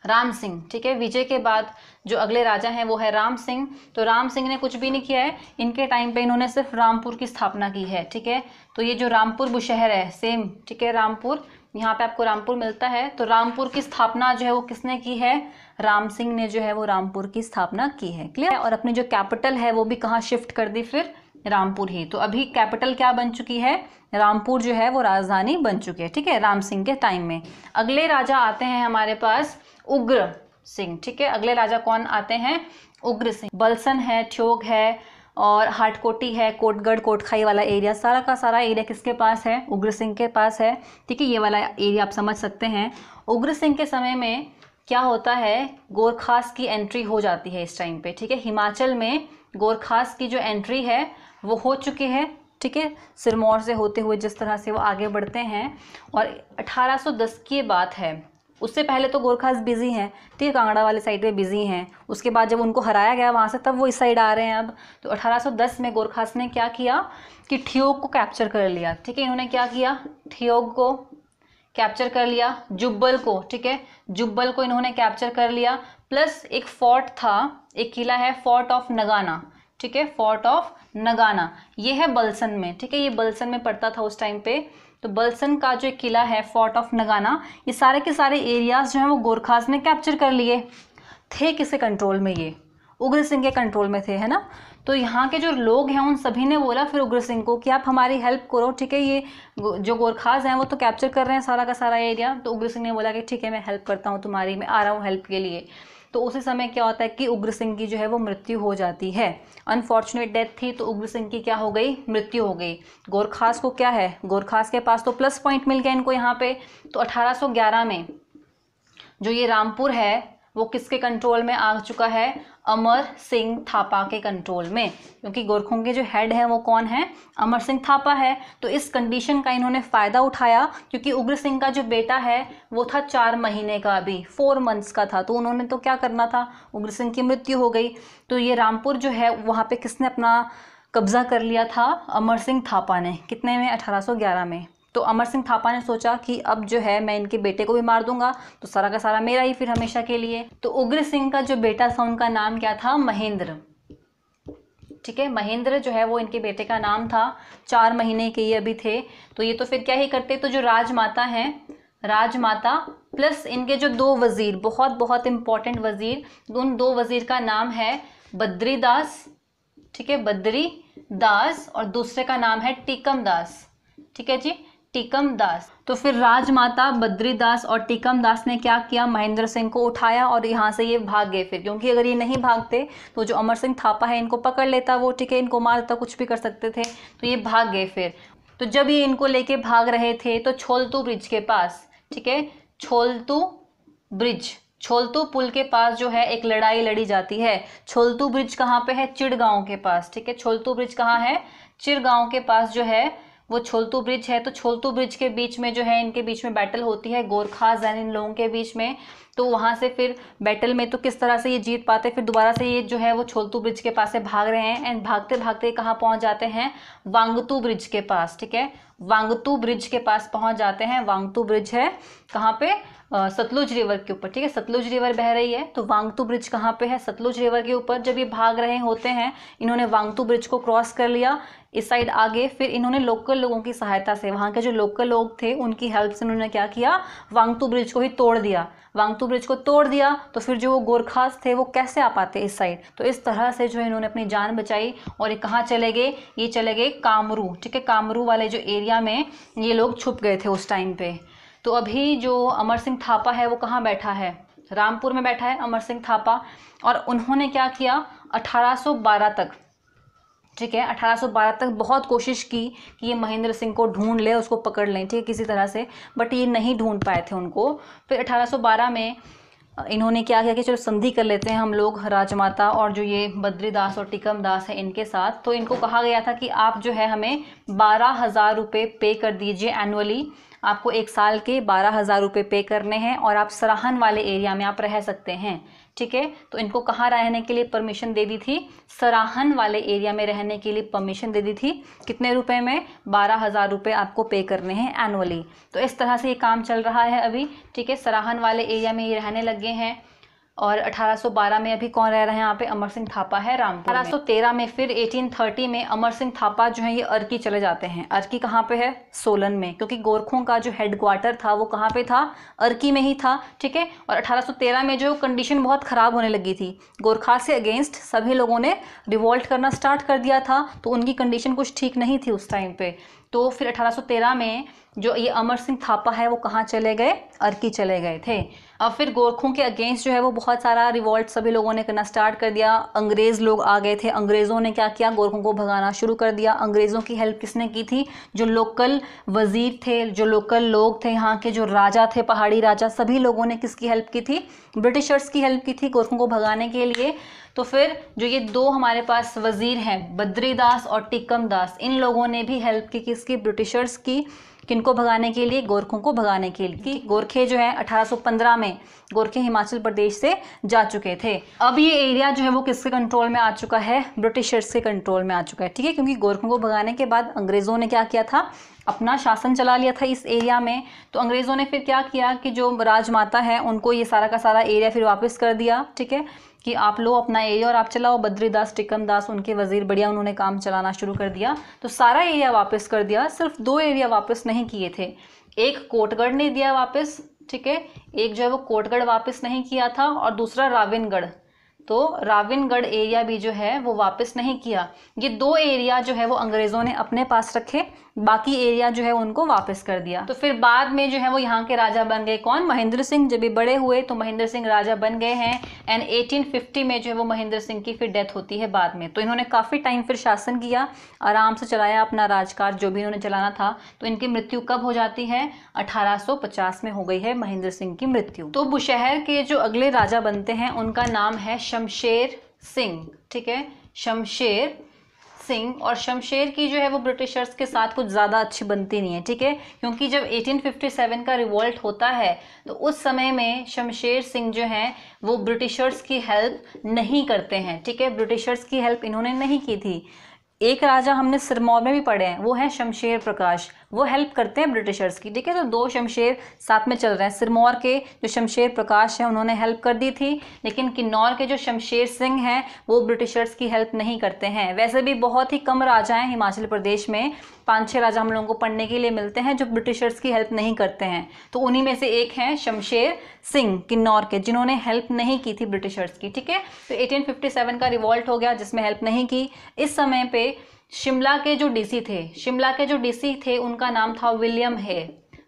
राम सिंह, ठीक है। विजय के बाद जो अगले राजा हैं वो है राम सिंह। तो राम सिंह ने कुछ भी नहीं किया है, इनके टाइम पे इन्होंने सिर्फ रामपुर की स्थापना की है, ठीक है। तो ये जो रामपुर बुशहर है सेम, ठीक है, रामपुर, यहाँ पे आपको रामपुर मिलता है। तो रामपुर की स्थापना जो है वो किसने की है? राम सिंह ने जो है वो रामपुर की स्थापना की है। क्लियर? और अपनी जो कैपिटल है वो भी कहाँ शिफ्ट कर दी? फिर रामपुर ही। तो अभी कैपिटल क्या बन चुकी है, रामपुर जो है वो राजधानी बन चुकी है, ठीक है, राम सिंह के टाइम में। अगले राजा आते हैं हमारे पास उग्र सिंह, ठीक है। अगले राजा कौन आते हैं, उग्र सिंह। बलसन है, ठियोग है और हाटकोटी है, कोटगढ़ कोटखाई वाला एरिया, सारा का सारा एरिया किसके पास है, उग्र सिंह के पास है, ठीक है। ये वाला एरिया आप समझ सकते हैं। उग्र सिंह के समय में क्या होता है, गोरखास की एंट्री हो जाती है इस टाइम पे, ठीक है। हिमाचल में गोरखास की जो एंट्री है वो हो चुकी है, ठीक है, सिरमौर से होते हुए जिस तरह से वो आगे बढ़ते हैं। और 1810 की बात है, उससे पहले तो गोरखास बिजी हैं, ठीक है, कांगड़ा वाले साइड पे बिजी हैं। उसके बाद जब उनको हराया गया वहाँ से, तब वो इस साइड आ रहे हैं अब। तो 1810 में गोरखास ने क्या किया कि ठियोग को कैप्चर कर लिया, ठीक है। इन्होंने क्या किया, ठियोग को कैप्चर कर लिया, जुब्बल को, ठीक है, जुब्बल को इन्होंने कैप्चर कर लिया। प्लस एक फोर्ट था, एक किला है फोर्ट ऑफ नगाना, ठीक है, फोर्ट ऑफ नगाना, ये है बलसन में, ठीक है, ये बलसन में पड़ता था उस टाइम पे। तो बलसन का जो किला है फोर्ट ऑफ नगाना, ये सारे के सारे एरियाज जो हैं वो गोरखास ने कैप्चर कर लिए थे। किसके कंट्रोल में, ये उग्र सिंह के कंट्रोल में थे, है ना। तो यहाँ के जो लोग हैं उन सभी ने बोला फिर उग्र सिंह को कि आप हमारी हेल्प करो, ठीक है, ये जो गोरखास हैं वो तो कैप्चर कर रहे हैं सारा का सारा एरिया। तो उग्र सिंह ने बोला कि ठीक है, मैं हेल्प करता हूँ तुम्हारी, मैं आ रहा हूँ हेल्प के लिए। तो उसी समय क्या होता है कि उग्र सिंह की जो है वो मृत्यु हो जाती है, अनफॉर्चुनेट डेथ थी। तो उग्र सिंह की क्या हो गई, मृत्यु हो गई। गोरखास को क्या है, गोरखास के पास तो प्लस पॉइंट मिल गया इनको यहाँ पे। तो 1811 में जो ये रामपुर है वो किसके कंट्रोल में आ चुका है, अमर सिंह थापा के कंट्रोल में, क्योंकि गोरखों के जो हेड है वो कौन है, अमर सिंह थापा है। तो इस कंडीशन का इन्होंने फ़ायदा उठाया, क्योंकि उग्र सिंह का जो बेटा है वो था 4 महीने का, अभी 4 मंथ्स का था। तो उन्होंने तो क्या करना था, उग्र सिंह की मृत्यु हो गई। तो ये रामपुर जो है वहाँ पे किसने अपना कब्जा कर लिया था, अमर सिंह थापा ने। कितने में, 1811 में। तो अमर सिंह थापा ने सोचा कि अब जो है मैं इनके बेटे को भी मार दूंगा, तो सारा का सारा मेरा ही फिर हमेशा के लिए। तो उग्र सिंह का जो बेटा था उनका नाम क्या था, महेंद्र, ठीक है, महेंद्र जो है वो इनके बेटे का नाम था। 4 महीने के ये अभी थे। तो ये तो फिर क्या ही करते, तो जो राजमाता हैं, राजमाता प्लस इनके जो 2 वजीर, बहुत बहुत इंपॉर्टेंट वजीर, उन 2 वजीर का नाम है बद्रीदास, ठीक है, बद्रीदास, और दूसरे का नाम है टीकम दास, ठीक है जी, टीकम दास। तो फिर राजमाता बद्रीदास और टीकम दास ने क्या किया, महेंद्र सिंह को उठाया और यहाँ से ये भाग गए फिर, क्योंकि अगर ये नहीं भागते तो जो अमर सिंह थापा है इनको पकड़ लेता वो, ठीक है, इनको मार देता, कुछ भी कर सकते थे। तो ये भाग गए फिर। तो जब ये इनको लेके भाग रहे थे तो छोलतू ब्रिज के पास, ठीक है, छोलतू ब्रिज, छोलतू पुल के पास जो है एक लड़ाई लड़ी जाती है। छोलतू ब्रिज कहाँ पे है, चिड़गांव के पास, ठीक है, छोलतू ब्रिज कहाँ है, चिड़गांव के पास जो है वो छोलतू ब्रिज है। तो छोलतू ब्रिज के बीच में जो है इनके बीच में बैटल होती है, गोरखास एंड इन लोगों के बीच में। तो वहाँ से फिर बैटल में तो किस तरह से ये जीत पाते, फिर दोबारा से ये जो है वो छोलतू ब्रिज के पास से भाग रहे हैं, एंड भागते भागते कहाँ पहुँच जाते हैं, वांगतू ब्रिज के पास, ठीक है, वांगतू ब्रिज के पास पहुँच जाते हैं। वांगतू ब्रिज है कहाँ पे, सतलुज रिवर के ऊपर, ठीक है, सतलुज रिवर बह रही है। तो वांगतू ब्रिज कहाँ पे है, सतलुज रिवर के ऊपर। जब ये भाग रहे होते हैं, इन्होंने वांगतू ब्रिज को क्रॉस कर लिया इस साइड आगे। फिर इन्होंने लोकल लोगों की सहायता से, वहाँ के जो लोकल लोग थे उनकी हेल्प से इन्होंने क्या किया, वांगतू ब्रिज को ही तोड़ दिया। वांगतू ब्रिज को तोड़ दिया तो फिर जो वो गोरखास थे वो कैसे आ पाते इस साइड। तो इस तरह से जो है इन्होंने अपनी जान बचाई और ये कहाँ चले गए, ये चले गए कामरू, ठीक है, कामरू वाले जो एरिया में ये लोग छुप गए थे उस टाइम पे। तो अभी जो अमर सिंह थापा है वो कहाँ बैठा है, रामपुर में बैठा है अमर सिंह थापा। और उन्होंने क्या किया, 1812 तक, ठीक है, 1812 तक बहुत कोशिश की कि ये महेंद्र सिंह को ढूंढ ले, उसको पकड़ लें, ठीक है, किसी तरह से, बट ये नहीं ढूंढ पाए थे उनको। फिर 1812 में इन्होंने क्या किया कि चलो संधि कर लेते हैं हम लोग, राजमाता और जो ये बद्रीदास और टीकम दास है इनके साथ। तो इनको कहा गया था कि आप जो है हमें 12,000 रुपये पे कर दीजिए एनुअली, आपको 1 साल के 12,000 रुपये पे करने हैं और आप सराहन वाले एरिया में आप रह सकते हैं, ठीक है। तो इनको कहाँ रहने के लिए परमिशन दे दी थी, सराहन वाले एरिया में रहने के लिए परमिशन दे दी थी। कितने रुपए में, 12,000 रुपये आपको पे करने हैं एनुअली। तो इस तरह से ये काम चल रहा है अभी, ठीक है, सराहन वाले एरिया में ये रहने लग गए हैं। और 1812 में अभी कौन रह रहे हैं यहाँ पे, अमर सिंह थापा है रामपुर में। 1813 में फिर 1830 में अमर सिंह थापा जो है ये अर्की चले जाते हैं। अर्की कहाँ पे है, सोलन में, क्योंकि गोरखों का जो हेडक्वार्टर था वो कहाँ पे था, अर्की में ही था, ठीक है। और 1813 में जो कंडीशन बहुत ख़राब होने लगी थी, गोरखा से अगेंस्ट सभी लोगों ने रिवॉल्ट करना स्टार्ट कर दिया था, तो उनकी कंडीशन कुछ ठीक नहीं थी उस टाइम पे। तो फिर 1813 में जो ये अमर सिंह थापा है वो कहाँ चले गए, अर्की चले गए थे। अब फिर गोरखों के अगेंस्ट जो है वो बहुत सारा रिवॉल्ट सभी लोगों ने करना स्टार्ट कर दिया। अंग्रेज़ लोग आ गए थे, अंग्रेज़ों ने क्या किया, गोरखों को भगाना शुरू कर दिया। अंग्रेज़ों की हेल्प किसने की थी, जो लोकल वजीर थे, जो लोकल लोग थे, यहाँ के जो राजा थे, पहाड़ी राजा, सभी लोगों ने किसकी हेल्प की थी, ब्रिटिशर्स की हेल्प की थी गोरखों को भगाने के लिए। तो फिर जो ये दो हमारे पास वजीर हैं, बद्रीदास और टिक्कम दास, इन लोगों ने भी हेल्प की किसकी, ब्रिटिशर्स की, किनको भगाने के लिए, गोरखों को भगाने के लिए। गोरखे जो है 1815 में गोरखे हिमाचल प्रदेश से जा चुके थे। अब ये एरिया जो है वो किसके कंट्रोल में आ चुका है, ब्रिटिशर्स के कंट्रोल में आ चुका है, ठीक है। क्योंकि गोरखों को भगाने के बाद अंग्रेज़ों ने क्या किया था, अपना शासन चला लिया था इस एरिया में। तो अंग्रेज़ों ने फिर क्या किया कि जो राजमाता है उनको ये सारा का सारा एरिया फिर वापस कर दिया, ठीक है, कि आप लो अपना एरिया और आप चलाओ। बद्रीदास टिक्कम दास उनके वजीर, बढ़िया उन्होंने काम चलाना शुरू कर दिया। तो सारा एरिया वापस कर दिया, सिर्फ दो एरिया वापस नहीं किए थे। एक कोटगढ़ ने दिया वापस, ठीक है, एक जो है वो कोटगढ़ वापस नहीं किया था, और दूसरा राविनगढ़। तो राविनगढ़ एरिया भी जो है वो वापस नहीं किया। ये दो एरिया जो है वो अंग्रेज़ों ने अपने पास रखे, बाकी एरिया जो है उनको वापस कर दिया। तो फिर बाद में जो है वो यहाँ के राजा बन गए कौन, महेंद्र सिंह। जब भी बड़े हुए तो महेंद्र सिंह राजा बन गए हैं। एंड 1850 में जो है वो महेंद्र सिंह की फिर डेथ होती है बाद में। तो इन्होंने काफ़ी टाइम फिर शासन किया, आराम से चलाया अपना राजकाज जो भी इन्होंने चलाना था। तो इनकी मृत्यु कब हो जाती है, 1850 में हो गई है महेंद्र सिंह की मृत्यु। तो बुशहर के जो अगले राजा बनते हैं उनका नाम है शमशेर सिंह, ठीक है, शमशेर सिंह। और शमशेर की जो है वो ब्रिटिशर्स के साथ कुछ ज़्यादा अच्छी बनती नहीं है, ठीक है, क्योंकि जब 1857 का रिवॉल्ट होता है तो उस समय में शमशेर सिंह जो हैं वो ब्रिटिशर्स की हेल्प नहीं करते हैं, ठीक है, ब्रिटिशर्स की हेल्प इन्होंने नहीं की थी। एक राजा हमने सिरमौर में भी पढ़े हैं, वो है शमशेर प्रकाश, वो हेल्प करते हैं ब्रिटिशर्स की, ठीक है। तो दो शमशेर साथ में चल रहे हैं। सिरमौर के जो शमशेर प्रकाश हैं उन्होंने हेल्प कर दी थी, लेकिन किन्नौर के जो शमशेर सिंह हैं वो ब्रिटिशर्स की हेल्प नहीं करते हैं। वैसे भी बहुत ही कम राजा हैं हिमाचल प्रदेश में, 5-6 राजा हम लोगों को पढ़ने के लिए मिलते हैं जो ब्रिटिशर्स की हेल्प नहीं करते हैं। तो उन्हीं में से एक हैं शमशेर सिंह किन्नौर के, जिन्होंने हेल्प नहीं की थी ब्रिटिशर्स की, ठीक है। तो 1857 का रिवॉल्ट हो गया जिसमें हेल्प नहीं की। इस समय पे शिमला के जो डीसी थे उनका नाम था विलियम हे,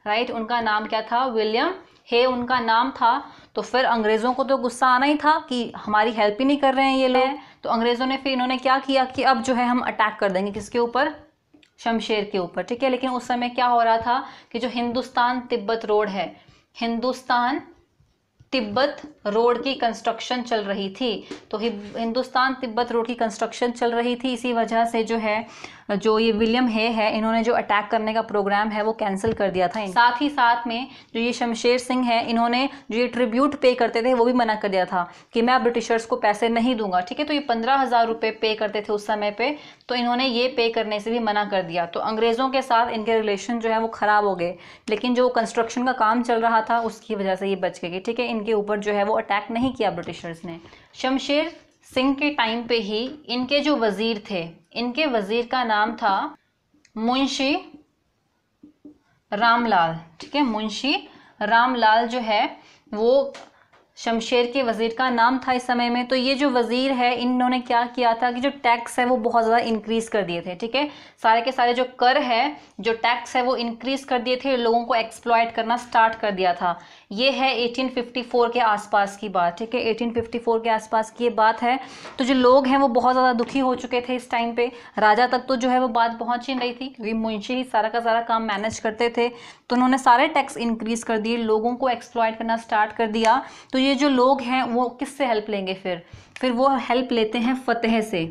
राइट, उनका नाम क्या था, विलियम हे उनका नाम था। तो फिर अंग्रेज़ों को तो गुस्सा आना ही था कि हमारी हेल्प ही नहीं कर रहे हैं ये लोग। तो अंग्रेज़ों ने फिर इन्होंने क्या किया कि अब जो है हम अटैक कर देंगे किसके ऊपर, शमशेर के ऊपर, ठीक है। लेकिन उस समय क्या हो रहा था कि जो हिंदुस्तान तिब्बत रोड है, हिंदुस्तान तिब्बत रोड की कंस्ट्रक्शन चल रही थी। तो हिंदुस्तान तिब्बत रोड की कंस्ट्रक्शन चल रही थी, इसी वजह से जो है जो ये विलियम हे है इन्होंने जो अटैक करने का प्रोग्राम है वो कैंसिल कर दिया था। साथ ही साथ में जो ये शमशेर सिंह है इन्होंने जो ये ट्रिब्यूट पे करते थे वो भी मना कर दिया था कि मैं ब्रिटिशर्स को पैसे नहीं दूंगा, ठीक है। तो ये 15,000 रुपये पे करते थे उस समय पे, तो इन्होंने ये पे करने से भी मना कर दिया। तो अंग्रेज़ों के साथ इनके रिलेशन जो है वो ख़राब हो गए, लेकिन जो कंस्ट्रक्शन का काम चल रहा था उसकी वजह से ये बच गए, ठीक है। इनके ऊपर जो है वो अटैक नहीं किया ब्रिटिशर्स ने। शमशेर सिंह के टाइम पे ही इनके जो वज़ीर थे, इनके वज़ीर का नाम था मुंशी रामलाल, ठीक है। मुंशी रामलाल जो है वो शमशेर के वज़ीर का नाम था इस समय में। तो ये जो वज़ीर है इन्होंने क्या किया था कि जो टैक्स है वो बहुत ज़्यादा इंक्रीज़ कर दिए थे, ठीक है। सारे के सारे जो कर है, जो टैक्स है वो इंक्रीज़ कर दिए थे, लोगों को एक्सप्लॉयट करना स्टार्ट कर दिया था। ये है 1854 के आसपास की बात, ठीक है, 1854 के आसपास की ये बात है। तो जो लोग हैं वो बहुत ज़्यादा दुखी हो चुके थे इस टाइम पे। राजा तक तो जो है वो बात पहुँच ही नहीं थी क्योंकि मुंशी ही सारा का सारा काम मैनेज करते थे। तो उन्होंने सारे टैक्स इंक्रीज़ कर दिए, लोगों को एक्सप्लॉयट करना स्टार्ट कर दिया। तो ये जो लोग हैं वो किससे हेल्प लेंगे, फिर वो हेल्प लेते हैं फतेह से,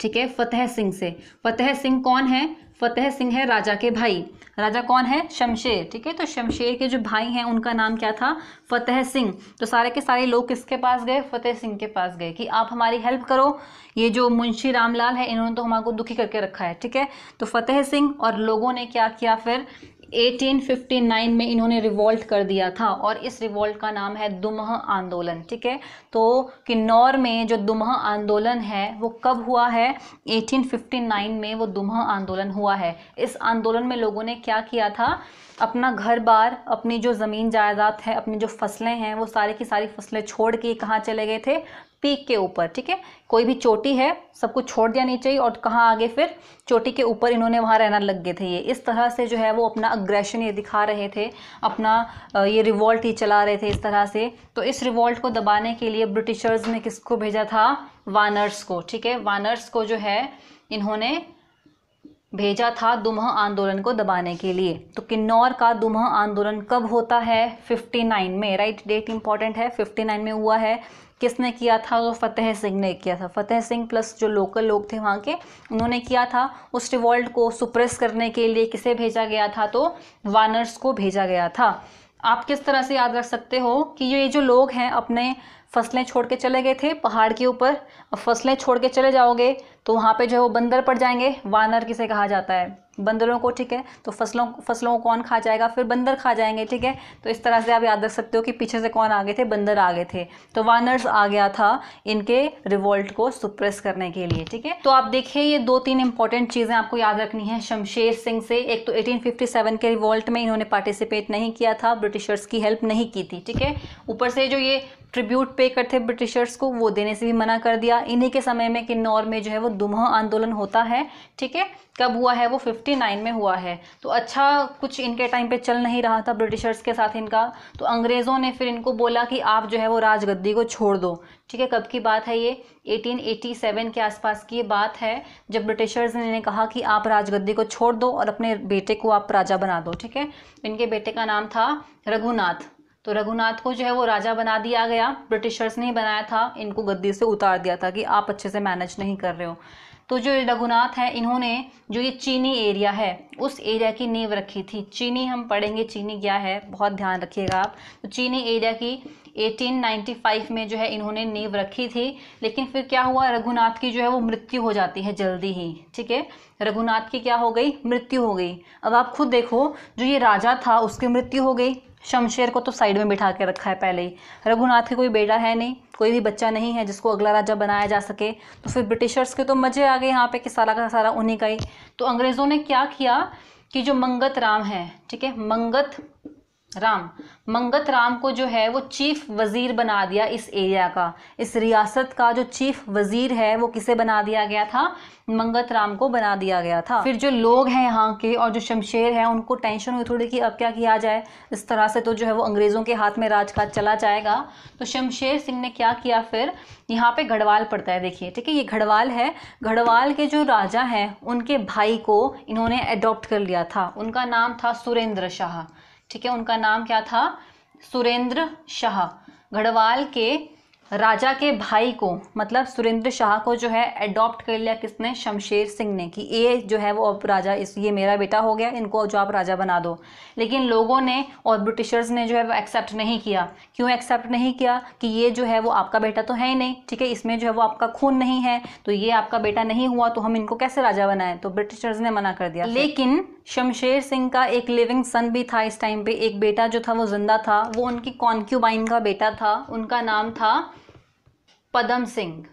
ठीक है, फतेह सिंह से। फतेह सिंह कौन है, फतेह सिंह है राजा के भाई। राजा कौन है, शमशेर, ठीक है। तो शमशेर के जो भाई हैं उनका नाम क्या था, फतेह सिंह। तो सारे के सारे लोग किसके पास गए, फतेह सिंह के पास गए कि आप हमारी हेल्प करो, ये जो मुंशी रामलाल है इन्होंने तो हमारे दुखी करके रखा है, ठीक है। तो फतेह सिंह और लोगों ने क्या किया, फिर 1859 में इन्होंने रिवॉल्ट कर दिया था और इस रिवॉल्ट का नाम है दुमह आंदोलन। ठीक है, तो किन्नौर में जो दुमह आंदोलन है वो कब हुआ है? 1859 में वो दुमह आंदोलन हुआ है। इस आंदोलन में लोगों ने क्या किया था? अपना घर बार, अपनी जो ज़मीन जायदाद है, अपनी जो फसलें हैं, वो सारी की सारी फसलें छोड़ के कहाँ चले गए थे? पीक के ऊपर। ठीक है, कोई भी चोटी है सब कुछ छोड़ दिया नीचे और कहाँ आगे? फिर चोटी के ऊपर इन्होंने वहाँ रहना लग गए थे। ये इस तरह से जो है वो अपना अग्रेशन ये दिखा रहे थे, अपना ये रिवॉल्ट ही चला रहे थे इस तरह से। तो इस रिवॉल्ट को दबाने के लिए ब्रिटिशर्स ने किसको भेजा था? वानर्स को। ठीक है, वानर्स को जो है इन्होंने भेजा था दुमह आंदोलन को दबाने के लिए। तो किन्नौर का दुमह आंदोलन कब होता है? 59 में। राइट, डेट इंपॉर्टेंट है, 59 में हुआ है। किसने किया था? तो फतेह सिंह ने किया था। फतेह सिंह प्लस जो लोकल लोग थे वहाँ के, उन्होंने किया था। उस रिवॉल्ट को सुप्रेस करने के लिए किसे भेजा गया था? तो वानर्स को भेजा गया था। आप किस तरह से याद रख सकते हो कि ये जो लोग हैं अपने फसलें छोड़ के चले गए थे पहाड़ के ऊपर। अब फसलें छोड़ के चले जाओगे तो वहाँ पे जो है वो बंदर पड़ जाएंगे। वानर किसे कहा जाता है? बंदरों को। ठीक है, तो फसलों को कौन खा जाएगा? फिर बंदर खा जाएंगे। ठीक है, तो इस तरह से आप याद रख सकते हो कि पीछे से कौन आगे थे? बंदर आगे थे। तो वानर्स आ गया था इनके रिवॉल्ट को सुप्रेस करने के लिए। ठीक है, तो आप देखिए ये 2-3 इंपॉर्टेंट चीज़ें आपको याद रखनी है शमशेर सिंह से। एक तो 1857 के रिवॉल्ट में इन्होंने पार्टिसिपेट नहीं किया था, ब्रिटिशर्स की हेल्प नहीं की थी। ठीक है, ऊपर से जो ये ट्रिब्यूट पे करते ब्रिटिशर्स को वो देने से भी मना कर दिया। इन्हीं के समय में किन्नौर में जो है वो दुमह आंदोलन होता है। ठीक है, कब हुआ है? वो 59 में हुआ है। तो अच्छा कुछ इनके टाइम पे चल नहीं रहा था ब्रिटिशर्स के साथ इनका, तो अंग्रेज़ों ने फिर इनको बोला कि आप जो है वो राजगद्दी को छोड़ दो। ठीक है, कब की बात है ये? 1887 के आसपास की बात है, जब ब्रिटिशर्स ने इन्हें कहा कि आप राजगद्दी को छोड़ दो और अपने बेटे को आप राजा बना दो। ठीक है, इनके बेटे का नाम था रघुनाथ। तो रघुनाथ को जो है वो राजा बना दिया गया। ब्रिटिशर्स ने ही बनाया था, इनको गद्दी से उतार दिया था कि आप अच्छे से मैनेज नहीं कर रहे हो। तो जो रघुनाथ है, इन्होंने जो ये चीनी एरिया है उस एरिया की नींव रखी थी। चीनी हम पढ़ेंगे, चीनी क्या है बहुत ध्यान रखिएगा आप। तो चीनी एरिया की 1895 में जो है इन्होंने नींव रखी थी। लेकिन फिर क्या हुआ? रघुनाथ की जो है वो मृत्यु हो जाती है जल्दी ही। ठीक है, रघुनाथ की क्या हो गई? मृत्यु हो गई। अब आप खुद देखो, जो ये राजा था उसकी मृत्यु हो गई, शमशेर को तो साइड में बिठा के रखा है पहले ही। रघुनाथ के कोई बेटा है नहीं, कोई भी बच्चा नहीं है जिसको अगला राजा बनाया जा सके। तो फिर ब्रिटिशर्स के तो मजे आ गए यहाँ पे कि सारा का सारा उन्हीं का ही। तो अंग्रेज़ों ने क्या किया कि जो मंगत राम है, ठीक है, मंगत राम को जो है वो चीफ वजीर बना दिया इस एरिया का। इस रियासत का जो चीफ वजीर है वो किसे बना दिया गया था? मंगत राम को बना दिया गया था। फिर जो लोग हैं यहाँ के और जो शमशेर हैं उनको टेंशन हुई थोड़ी कि अब क्या किया जाए, इस तरह से तो जो है वो अंग्रेज़ों के हाथ में राजकाज चला जाएगा। तो शमशेर सिंह ने क्या किया, फिर यहाँ पे गढ़वाल पड़ता है, देखिए, ठीक है, ये गढ़वाल है। गढ़वाल के जो राजा हैं उनके भाई को इन्होंने अडॉप्ट कर लिया था। उनका नाम था सुरेंद्र शाह। ठीक है, उनका नाम क्या था? सुरेंद्र शाह। गढ़वाल के राजा के भाई को, मतलब सुरेंद्र शाह को जो है अडॉप्ट कर लिया किसने? शमशेर सिंह ने, कि ये जो है वो अब राजा, ये मेरा बेटा हो गया, इनको जो आप राजा बना दो। लेकिन लोगों ने और ब्रिटिशर्स ने जो है वो एक्सेप्ट नहीं किया। क्यों एक्सेप्ट नहीं किया? कि ये जो है वो आपका बेटा तो है ही नहीं, ठीक है, इसमें जो है वो आपका खून नहीं है, तो ये आपका बेटा नहीं हुआ, तो हम इनको कैसे राजा बनाएं? तो ब्रिटिशर्स ने मना कर दिया। लेकिन शमशेर सिंह का एक लिविंग सन भी था इस टाइम पे, एक बेटा जो था वो जिंदा था, वो उनकी कॉन्क्यूबाइन का बेटा था। उनका नाम था पदम सिंह।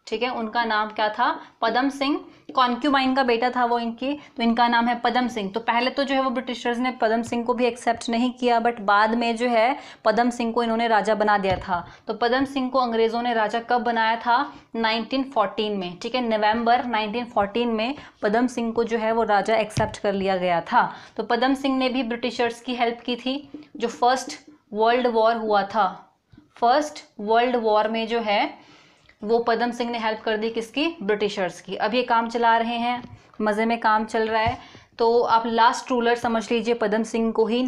ठीक है, उनका नाम क्या था? पदम सिंह। कॉन्क्यूबाइन का बेटा था वो इनकी, तो इनका नाम है पदम सिंह। तो पहले तो जो है वो ब्रिटिशर्स ने पदम सिंह को भी एक्सेप्ट नहीं किया, बट बाद में जो है पदम सिंह को इन्होंने राजा बना दिया था। तो पदम सिंह को अंग्रेज़ों ने राजा कब बनाया था? 1914 में। ठीक है, नवंबर 1914 में पदम सिंह को जो है वो राजा एक्सेप्ट कर लिया गया था। तो पदम सिंह ने भी ब्रिटिशर्स की हेल्प की थी। जो फर्स्ट वर्ल्ड वॉर हुआ था, फर्स्ट वर्ल्ड वॉर में जो है वो पदम सिंह ने हेल्प कर दी, किसकी? ब्रिटिशर्स की। अब ये काम चला रहे हैं, मज़े में काम चल रहा है। तो आप लास्ट रूलर समझ लीजिए पदम सिंह को ही।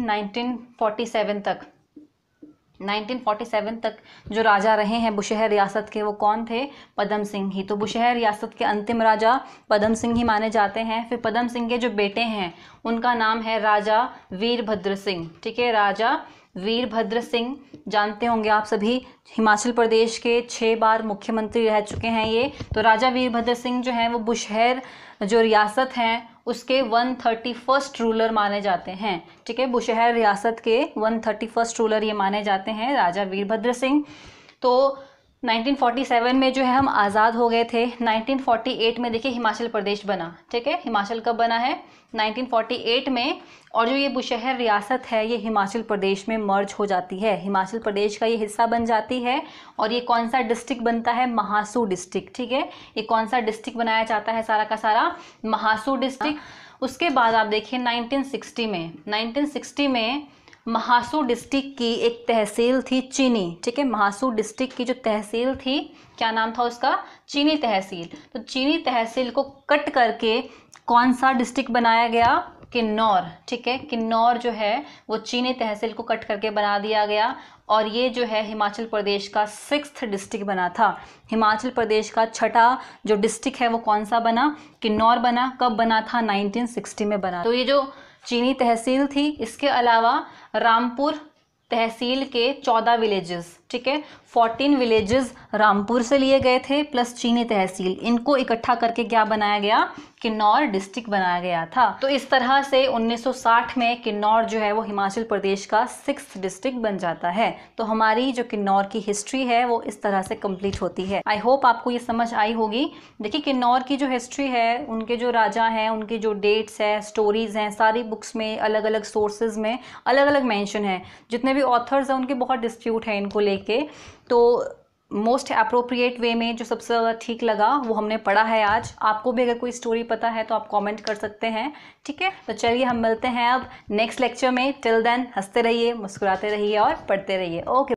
1947 तक जो राजा रहे हैं बुशहर रियासत के, वो कौन थे? पदम सिंह ही। तो बुशहर रियासत के अंतिम राजा पदम सिंह ही माने जाते हैं। फिर पदम सिंह के जो बेटे हैं उनका नाम है राजा वीरभद्र सिंह। ठीक है, राजा वीरभद्र सिंह जानते होंगे आप सभी, हिमाचल प्रदेश के 6 बार मुख्यमंत्री रह चुके हैं ये। तो राजा वीरभद्र सिंह जो हैं वो बुशहर जो रियासत हैं उसके 131st रूलर माने जाते हैं। ठीक है, बुशहर रियासत के 131st रूलर ये माने जाते हैं राजा वीरभद्र सिंह। तो 1947 में जो है हम आज़ाद हो गए थे। 1948 में देखिए हिमाचल प्रदेश बना। ठीक है, हिमाचल कब बना है? 1948 में। और जो ये बुशहर रियासत है ये हिमाचल प्रदेश में मर्ज हो जाती है, हिमाचल प्रदेश का ये हिस्सा बन जाती है। और ये कौन सा डिस्ट्रिक्ट बनता है? महासू डिस्ट्रिक्ट। ठीक है, ये कौन सा डिस्ट्रिक्ट बनाया जाता है? सारा का सारा महासू डिस्ट्रिक्ट। उसके बाद आप देखिए 1960 में महासू डिस्ट्रिक्ट की एक तहसील थी चीनी। ठीक है, महासू डिस्ट्रिक्ट की जो तहसील थी, क्या नाम था उसका? चीनी तहसील। तो चीनी तहसील को कट करके कौन सा डिस्ट्रिक्ट बनाया गया? किन्नौर। ठीक है, किन्नौर जो है वो चीनी तहसील को कट करके बना दिया गया। और ये जो है हिमाचल प्रदेश का 6th डिस्ट्रिक्ट बना था। हिमाचल प्रदेश का छठा जो डिस्ट्रिक्ट है वो कौन सा बना? किन्नौर बना। कब बना था? 1960 में बना। तो ये जो चीनी तहसील थी, इसके अलावा रामपुर तहसील के 14 विलेजेस, ठीक है, 14 विलेजेस रामपुर से लिए गए थे प्लस चीनी तहसील, इनको इकट्ठा करके क्या बनाया गया? किन्नौर डिस्ट्रिक्ट बनाया गया था। तो इस तरह से 1960 में किन्नौर जो है वो हिमाचल प्रदेश का 6th डिस्ट्रिक्ट बन जाता है। तो हमारी जो किन्नौर की हिस्ट्री है वो इस तरह से कंप्लीट होती है। आई होप आपको ये समझ आई होगी। देखिए किन्नौर की जो हिस्ट्री है, उनके जो राजा हैं, उनकी जो डेट्स है, स्टोरीज हैं, सारी बुक्स में अलग अलग सोर्सेज में अलग अलग मेंशन है। जितने भी ऑथर्स हैं उनके बहुत डिस्प्यूट है इनको लेके। तो मोस्ट अप्रोप्रिएट वे में जो सबसे ज़्यादा ठीक लगा वो हमने पढ़ा है आज। आपको भी अगर कोई स्टोरी पता है तो आप कमेंट कर सकते हैं। ठीक है, तो चलिए हम मिलते हैं अब नेक्स्ट लेक्चर में। टिल देन हंसते रहिए, मुस्कुराते रहिए और पढ़ते रहिए। ओके।